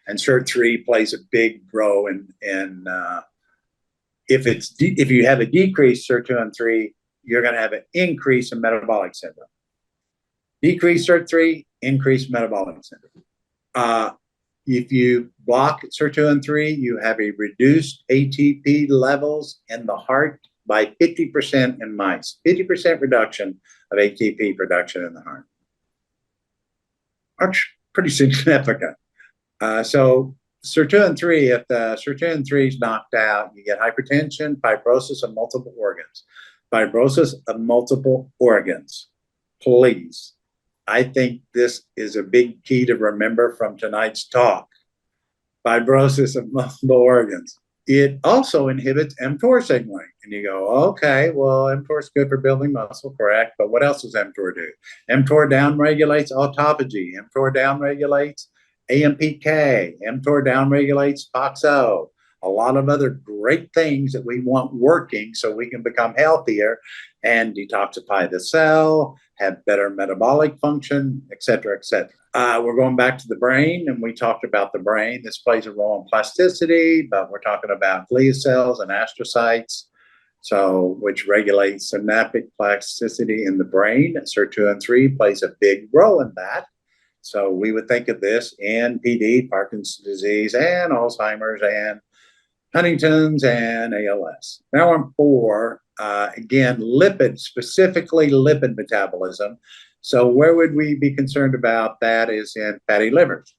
Speaker 1: And SIRT3 plays a big role in if you have a decreased sirtuin-3, you're going to have an increase in metabolic syndrome. Decrease SIRT3, increase metabolic syndrome. If you block sirtuin-3, you have a reduced ATP levels in the heart by 50% in mice. 50% reduction of ATP production in the heart. That's pretty significant. So sirtuin-3, if the sirtuin-3 is knocked out, you get hypertension, fibrosis of multiple organs. Fibrosis of multiple organs. Please. I think this is a big key to remember from tonight's talk. Fibrosis of multiple organs. It also inhibits mTOR signaling. And you go, okay, well, mTOR is good for building muscle, correct? But what else does mTOR do? mTOR downregulates autophagy. mTOR downregulates AMPK. mTOR downregulates FOXO. A lot of other great things that we want working so we can become healthier and detoxify the cell, have better metabolic function, et cetera, et cetera. We're going back to the brain, and we talked about the brain. This plays a role in plasticity, but we're talking about glial cells and astrocytes, which regulate synaptic plasticity in the brain. Sirtuin-3 plays a big role in that. So we would think of this in PD, Parkinson's disease, and Alzheimer's, and Huntington's, and ALS. Now on 4, again, specifically lipid metabolism. So where would we be concerned about? That is in fatty livers.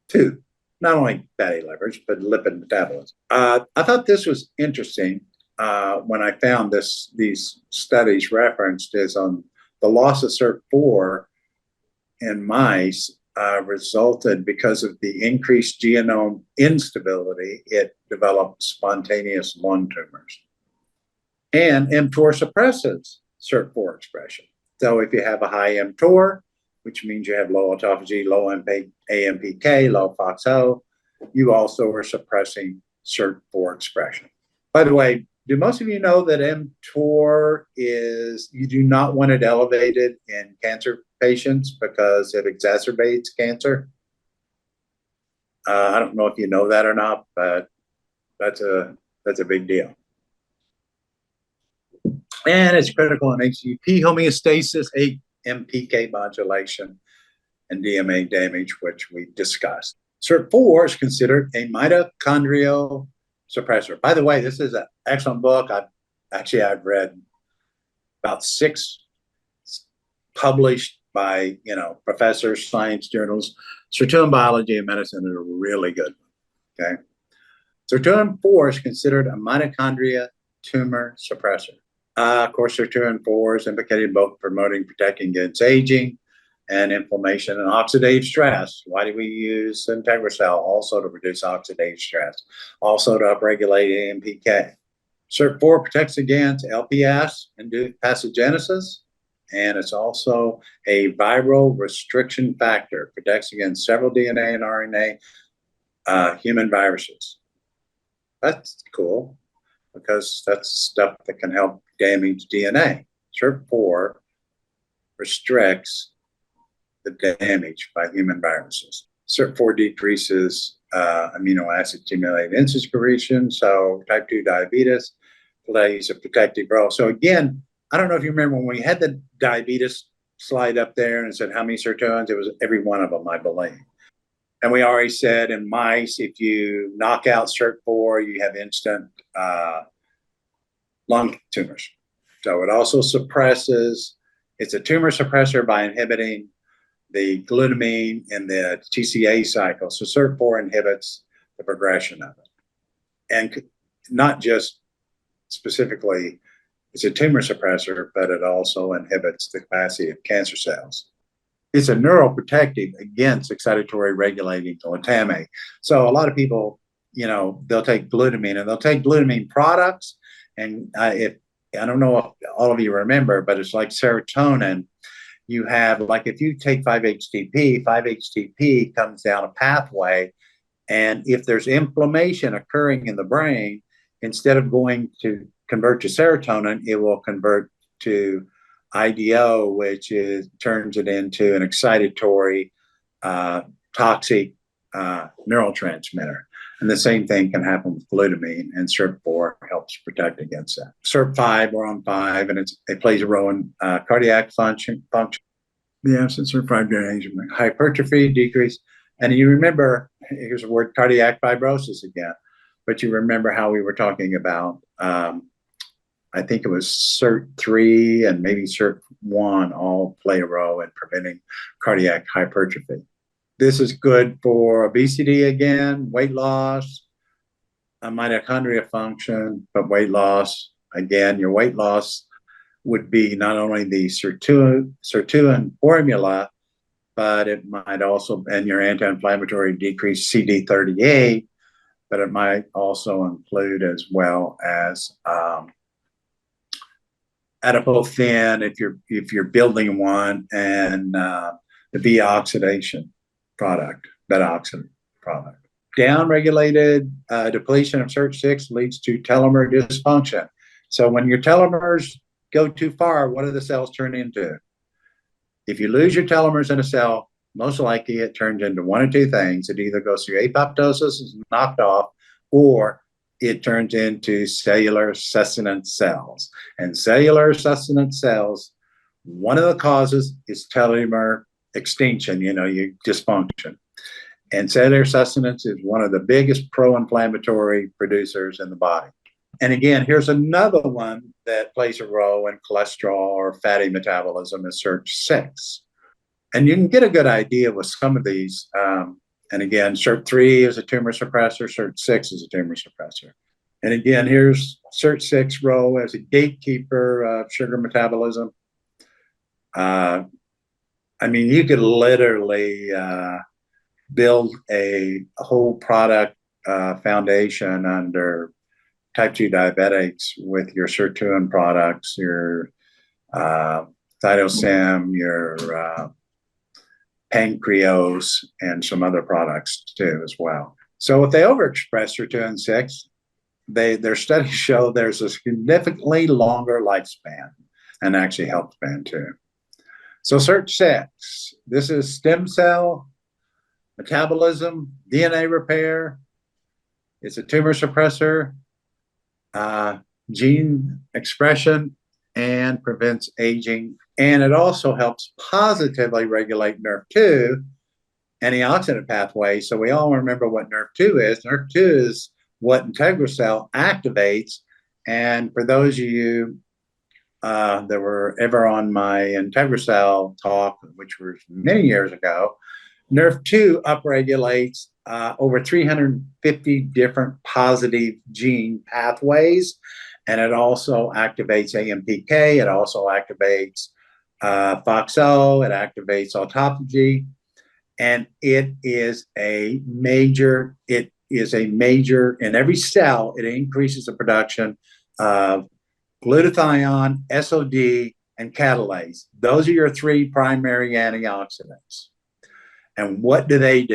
Speaker 1: 2, not only fatty livers, but lipid metabolism. I thought this was interesting when I found these studies referenced is on the loss of SIRT4 in mice resulted because of the increased genome instability. It developed spontaneous lung tumors. And mTOR suppresses SIRT4 expression. So if you have a high mTOR, which means you have low autophagy, low AMPK, low FOXO, you also are suppressing SIRT4 expression. By the way, do most of you know that mTOR you do not want it elevated in cancer patients because it exacerbates cancer? I don't know if you know that or not, but that's a big deal. And it's critical in HTP homeostasis, AMPK modulation, and DMA damage, which we discussed. SIRT4 is considered a mitochondrial suppressor. By the way, this is an excellent book. I've read about 6 published by professors, science journals. Sirtuin Biology and Medicine is a really good one. Okay, Sirtuin-4 is considered a mitochondria tumor suppressor. Of course, Sirtuin-4 is implicated both promoting, protecting against aging and inflammation and oxidative stress. Why do we use IntegraCell? Also to reduce oxidative stress, also to upregulate AMPK. SIRT4 protects against LPS-induced pathogenesis, and it's also a viral restriction factor, protects against several DNA and RNA human viruses. That's cool, because that's stuff that can help damage DNA. SIRT4 restricts the damage by human viruses. SIRT4 decreases amino acid stimulated insulin secretion, so type 2 diabetes plays a protective role. So again, I don't know if you remember when we had the diabetes slide up there and it said how many sirtuins, it was every one of them, I believe. And we already said in mice, if you knock out SIRT4, you have instant lung tumors. So it also suppresses, it's a tumor suppressor by inhibiting the glutamine in the TCA cycle. So SIRT4 inhibits the progression of it. And not just specifically, it's a tumor suppressor, but it also inhibits the capacity of cancer cells. It's a neuroprotective against excitatory regulating glutamate. So a lot of people, they'll take glutamine, and they'll take glutamine products. And I don't know if all of you remember, but it's like serotonin. You have, like, if you take 5-HTP comes down a pathway, and if there's inflammation occurring in the brain, instead of going to convert to serotonin, it will convert to IDO, which turns it into an excitatory, toxic neurotransmitter. And the same thing can happen with glutamine, and SIRT4 helps protect against that. SIRT5, we're on 5, and it plays a role in cardiac function. The absence of fibrinogen, hypertrophy, decrease. And you remember, here's the word cardiac fibrosis again, but you remember how we were talking about, I think it was SIRT3 and maybe SIRT1 all play a role in preventing cardiac hypertrophy. This is good for obesity again, weight loss, mitochondria function, but weight loss. Again, your weight loss would be not only the sirtuin formula, but it might also, and your anti-inflammatory decrease CD38, but it might also include as well as adipofin if you're building one, and the beta-oxidation product, beta-oxidant product. Down-regulated depletion of SIRT6 leads to telomere dysfunction. So when your telomeres go too far, what do the cells turn into? If you lose your telomeres in a cell, most likely it turns into one of two things. It either goes through apoptosis, is knocked off, or it turns into cellular sustenance cells. And cellular sustenance cells, one of the causes is telomere extinction, your dysfunction. And cellular sustenance is one of the biggest pro-inflammatory producers in the body. And again, here's another one that plays a role in cholesterol or fatty metabolism, is SIRT6. And you can get a good idea with some of these. And again, SIRT3 is a tumor suppressor, SIRT6 is a tumor suppressor. And again, here's SIRT6 role as a gatekeeper of sugar metabolism. You could literally build a whole product foundation under type 2 diabetics with your sirtuin products, your Thyrosim, your pancreas, and some other products too as well. So if they overexpress sirtuin-6, their studies show there's a significantly longer lifespan and actually health span too. So SIRT6, this is stem cell metabolism, DNA repair. It's a tumor suppressor, gene expression, and prevents aging. And it also helps positively regulate NRF2 antioxidant pathway. So we all remember what NRF2 is. NRF2 is what IntegraCell activates. And for those of you that were ever on my IntegraCell talk, which was many years ago, NRF2 upregulates over 350 different positive gene pathways, and it also activates AMPK. It also activates FOXO. It activates autophagy, and it is a major. It is a major in every cell. It increases the production of glutathione, SOD, and catalase. Those are your three primary antioxidants. And what do? They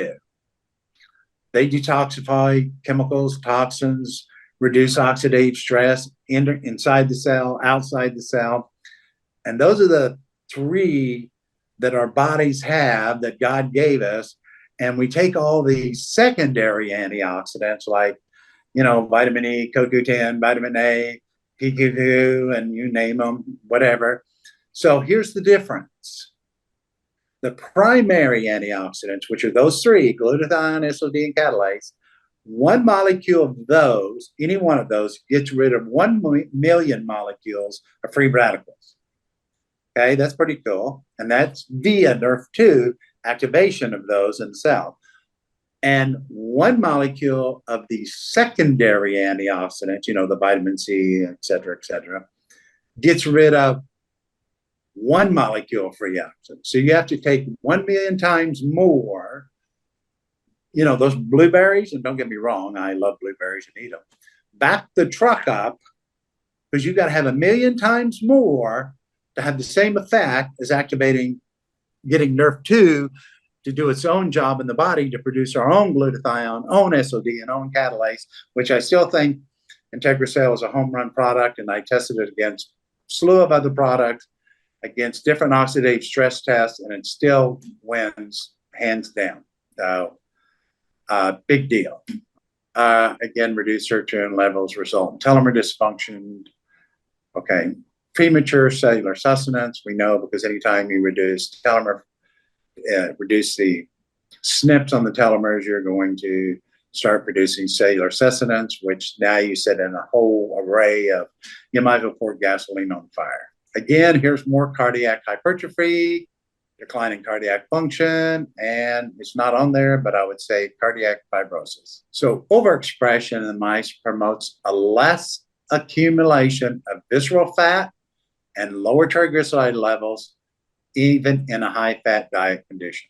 Speaker 1: detoxify chemicals, toxins, reduce oxidative stress inside the cell, outside the cell. And those are the three that our bodies have that God gave us. And we take all these secondary antioxidants like, vitamin E, CoQ10, vitamin A, PQ2, and you name them, whatever. So here's the difference. The primary antioxidants, which are those three, glutathione, SOD, and catalase, one molecule of those, any one of those, gets rid of 1 million molecules of free radicals. Okay, that's pretty cool. And that's via NRF2 activation of those in the cell. And one molecule of the secondary antioxidants, the vitamin C, et cetera, gets rid of 1 molecule of free oxygen. So you have to take 1 million times more. Those blueberries, and don't get me wrong, I love blueberries and eat them. Back the truck up, because you got to have 1 million times more to have the same effect as getting NRF2 to do its own job in the body to produce our own glutathione, own SOD, and own catalase, which I still think IntegraCell is a home run product, and I tested it against a slew of other products, against different oxidative stress tests, and it still wins hands down. So, big deal. Again, reduced sirtuin levels result in telomere dysfunction. Okay, premature cellular sustenance, we know, because anytime you reduce telomere, reduce the SNPs on the telomeres, you're going to start producing cellular sustenance, which now you set in a whole array of, you might as well pour gasoline on fire. Again, here's more cardiac hypertrophy, declining cardiac function, and it's not on there, but I would say cardiac fibrosis. So overexpression in the mice promotes a less accumulation of visceral fat and lower triglyceride levels, even in a high-fat diet condition.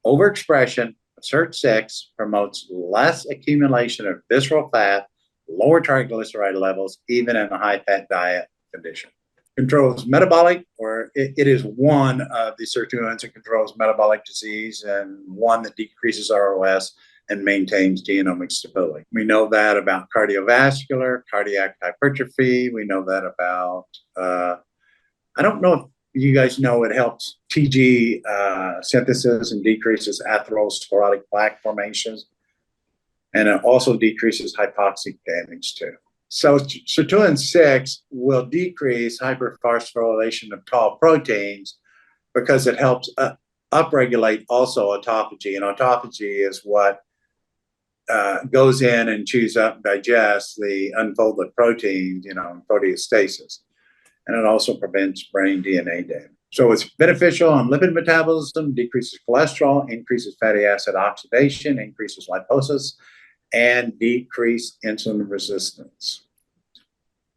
Speaker 1: Overexpression of SIRT6 promotes less accumulation of visceral fat, lower triglyceride levels, even in a high-fat diet condition. Controls metabolic, or it is one of the sirtuins that controls metabolic disease and one that decreases ROS and maintains genomic stability. We know that about cardiovascular, cardiac hypertrophy. We know that about, I don't know if you guys know, it helps TG synthesis and decreases atherosclerotic plaque formations. And it also decreases hypoxic damage too. So sirtuin 6 will decrease hyperphosphorylation of tall proteins because it helps upregulate also autophagy. And autophagy is what goes in and chews up, digests the unfolded proteins, proteostasis. And it also prevents brain DNA damage. So it's beneficial on lipid metabolism, decreases cholesterol, increases fatty acid oxidation, increases liposis, and decrease insulin resistance,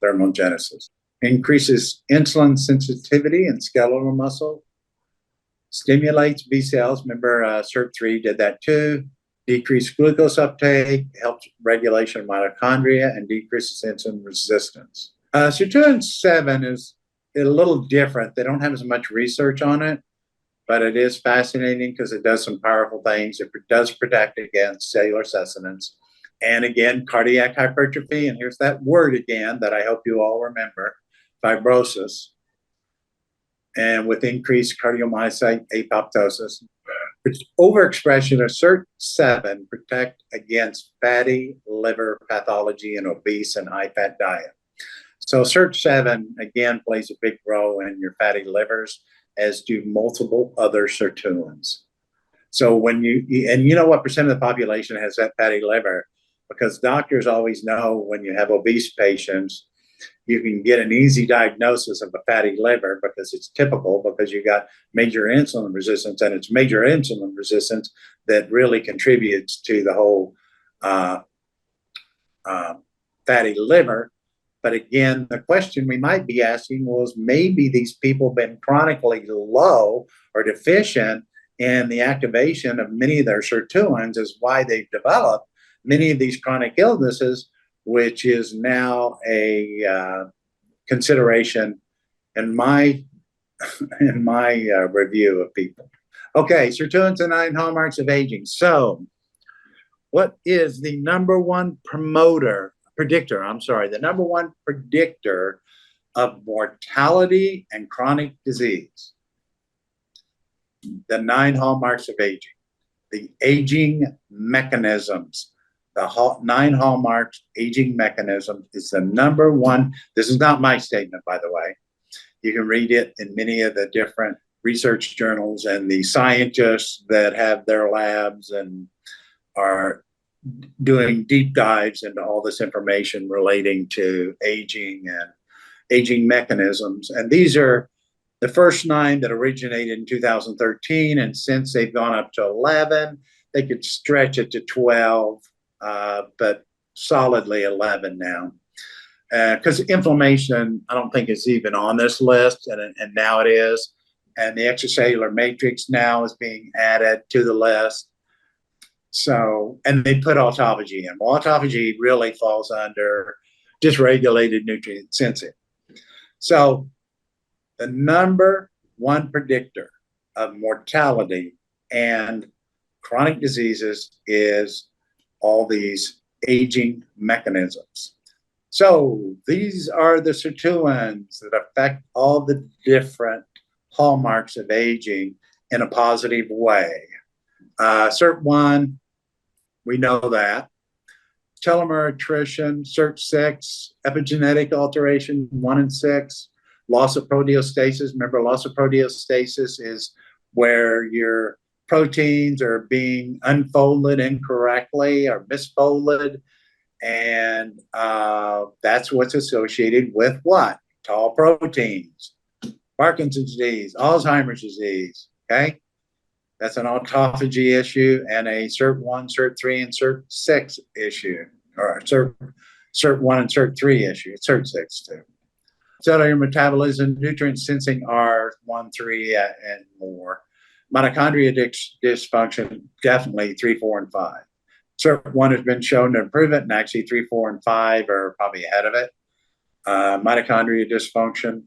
Speaker 1: thermogenesis. Increases insulin sensitivity and skeletal muscle, stimulates B cells. Remember, SIRT3 did that too. Decreased glucose uptake, helps regulation of mitochondria, and decreases insulin resistance. Sirtuin 7 is a little different. They don't have as much research on it, but it is fascinating because it does some powerful things. It does protect against cellular sustenance. And again, cardiac hypertrophy. And here's that word again that I hope you all remember, fibrosis. And with increased cardiomyocyte apoptosis. Overexpression of SIRT7 protect against fatty liver pathology in obese and high-fat diet. So Sirt7, again, plays a big role in your fatty livers, as do multiple other sirtuins. So when and you know what percent of the population has that fatty liver? Because doctors always know when you have obese patients, you can get an easy diagnosis of a fatty liver because it's typical, because you got major insulin resistance, and it's major insulin resistance that really contributes to the whole uh, fatty liver. But again, the question we might be asking was, maybe these people been chronically low or deficient in the activation of many of their sirtuins, is why they've developed many of these chronic illnesses, which is now a consideration in my review of people. Okay, sirtuins and 9 hallmarks of aging. So, what is the number one predictor of mortality and chronic disease? The 9 hallmarks of aging, the aging mechanisms. The 9 hallmarks aging mechanism is the number one. This is not my statement, by the way. You can read it in many of the different research journals, and the scientists that have their labs and are doing deep dives into all this information relating to aging and aging mechanisms. And these are the first 9 that originated in 2013, and since they've gone up to 11, they could stretch it to 12, but solidly 11 now. Because inflammation, I don't think is even on this list, and now it is. And the extracellular matrix now is being added to the list. So, and they put autophagy in. Well, autophagy really falls under dysregulated nutrient sensing. So, the number one predictor of mortality and chronic diseases is all these aging mechanisms. So these are the sirtuins that affect all the different hallmarks of aging in a positive way. Sirt1, we know that. Telomere attrition, Sirt6, epigenetic alteration, 1 and 6, loss of proteostasis. Remember, loss of proteostasis is where your proteins are being unfolded incorrectly or misfolded. And that's what's associated with what? Tall proteins, Parkinson's disease, Alzheimer's disease, okay? That's an autophagy issue and a Sirt1, Sirt3, and Sirt6 issue, or Sirt1 and Sirt3 issue, Sirt6 too. Cellular metabolism, nutrient sensing are 1, 3, and more. Mitochondria dysfunction, definitely 3, 4, and 5. Sirt1 has been shown to improve it, and actually 3, 4, and 5 are probably ahead of it. Mitochondria dysfunction,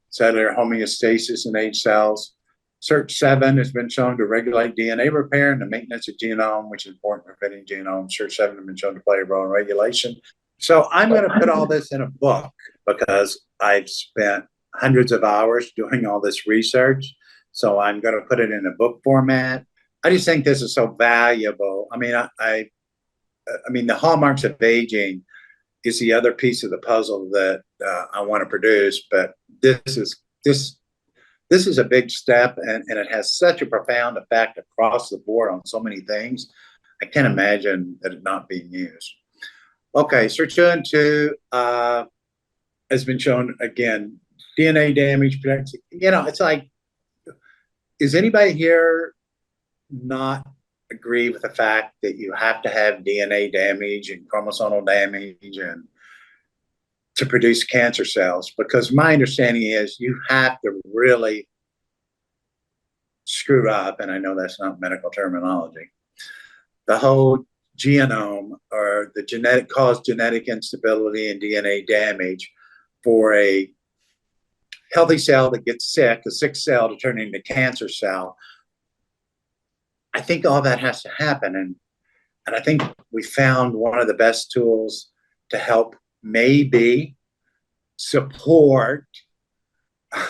Speaker 1: cellular homeostasis in age cells. Sirt7 has been shown to regulate DNA repair and the maintenance of genome, which is important for fitting genome. Sirt7 has been shown to play a role in regulation. So I'm going to put all this in a book because I've spent hundreds of hours doing all this research. So I'm going to put it in a book format. I just think this is so valuable. I mean, I mean, the hallmarks of aging is the other piece of the puzzle that I want to produce. But this is a big step, and it has such a profound effect across the board on so many things. I can't imagine that it not being used. Okay, Sirtuin 2 has been shown again. DNA damage, you know, it's like, is anybody here not agree with the fact that you have to have DNA damage and chromosomal damage and to produce cancer cells? Because my understanding is you have to really screw up, and I know that's not medical terminology, the whole genome, or the genetic instability and DNA damage for a healthy cell that gets sick, a sick cell to turn into a cancer cell. I think all that has to happen. And I think we found one of the best tools to help maybe support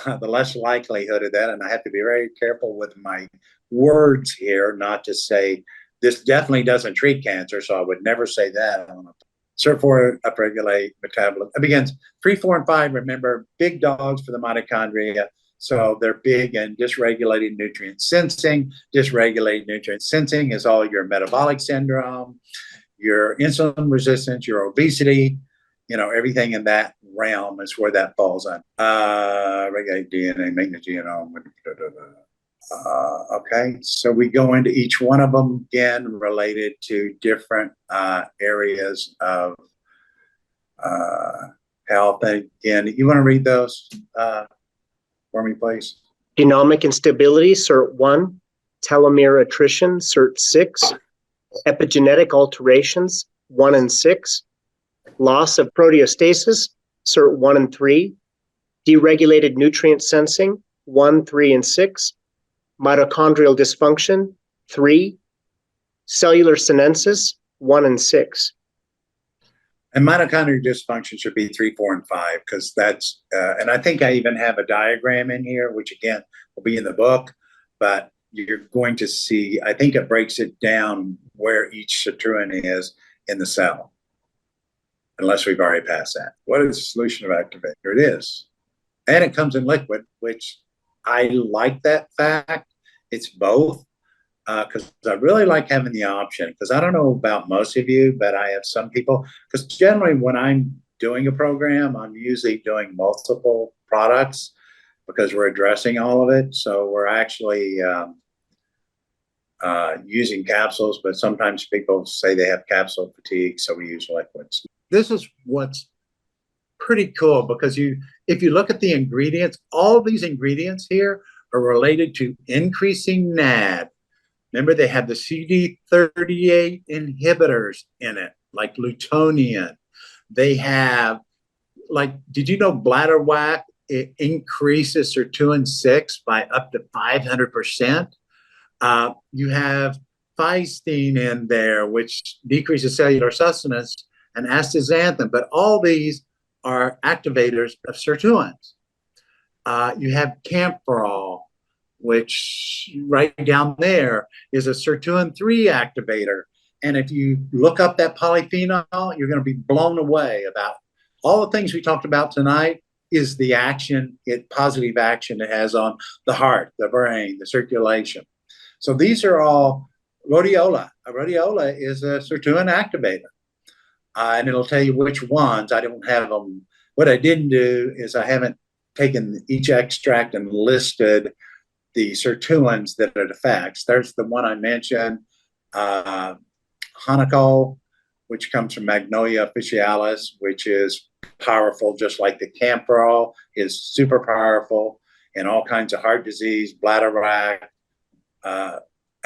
Speaker 1: the less likelihood of that. And I have to be very careful with my words here, not to say this definitely doesn't treat cancer. So I would never say that on a Sirtuins upregulate metabolism. It begins 3, 4, and 5. Remember, big dogs for the mitochondria. So they're big in dysregulating nutrient sensing. Dysregulated nutrient sensing is all your metabolic syndrome, your insulin resistance, your obesity, everything in that realm is where that falls on. Regulate DNA, make the genome. Okay, so we go into each one of them again, related to different areas of health. And again, you want to read those for me, please?
Speaker 2: Genomic instability, Sirt1. Telomere attrition, Sirt6. Epigenetic alterations, 1 and 6. Loss of proteostasis, Sirt1 and 3. Deregulated nutrient sensing, 1, 3, and 6. Mitochondrial dysfunction, 3. Cellular senescence, 1 and 6.
Speaker 1: And mitochondrial dysfunction should be 3, 4, and 5, because that's, and I think I even have a diagram in here, which again will be in the book, but you're going to see, I think it breaks it down where each sirtuin is in the cell, unless we've already passed that. What is the solution of activator? It is. And it comes in liquid, which I like that fact. It's both, because I really like having the option, because I don't know about most of you, but I have some people, because generally when I'm doing a program, I'm usually doing multiple products because we're addressing all of it. So we're actually using capsules, but sometimes people say they have capsule fatigue, so we use liquids. This is what's pretty cool, because if you look at the ingredients, all of these ingredients here are related to increasing NAD. Remember, they have the CD38 inhibitors in it, like Lutonian. They have, did you know bladder whack, it increases Sirtuin-6 by up to 500%. You have physteine in there, which decreases cellular sustenance, and astaxanthin, but all these are activators of sirtuins. You have camphorol, which right down there is a sirtuin-3 activator. And if you look up that polyphenol, you're going to be blown away about all the things we talked about tonight. Is the action, positive action it has on the heart, the brain, the circulation. So these are all rhodiola. A rhodiola is a sirtuin activator. And it'll tell you which ones. I don't have them. What I didn't do is I haven't taken each extract and listed the sirtuins that it affects. There's the one I mentioned, Hanacol, which comes from Magnolia officinalis, which is powerful, just like the camphorol is super powerful in all kinds of heart disease, bladder whack. I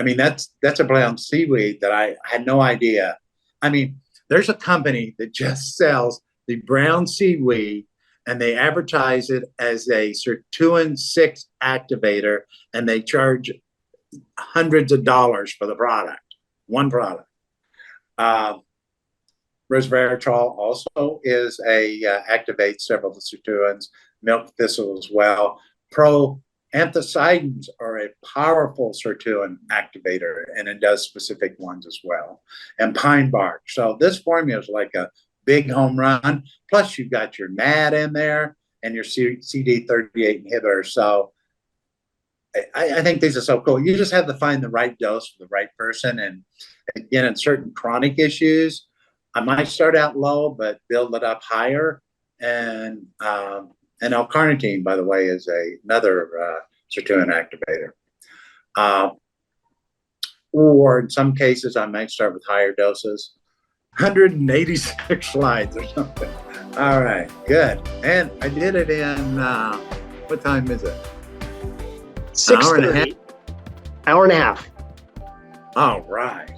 Speaker 1: mean, that's a brown seaweed that I had no idea. I mean, there's a company that just sells the brown seaweed, and they advertise it as a Sirtuin-6 activator, and they charge hundreds of dollars for the product, one product. Resveratrol also is activates several of the sirtuins, milk thistle as well. Proanthocyanins are a powerful sirtuin activator, and it does specific ones as well. And pine bark. So this formula is like a big home run. Plus, you've got your NAD in there and your CD38 inhibitor. So I think these are so cool. You just have to find the right dose for the right person. And again, in certain chronic issues, I might start out low, but build it up higher. And L-carnitine, by the way, is another sirtuin activator. Or in some cases, I might start with higher doses. 186 slides or something. All right, good. And I did it in, what time is it?
Speaker 2: 6:30. Hour and a half.
Speaker 1: All right.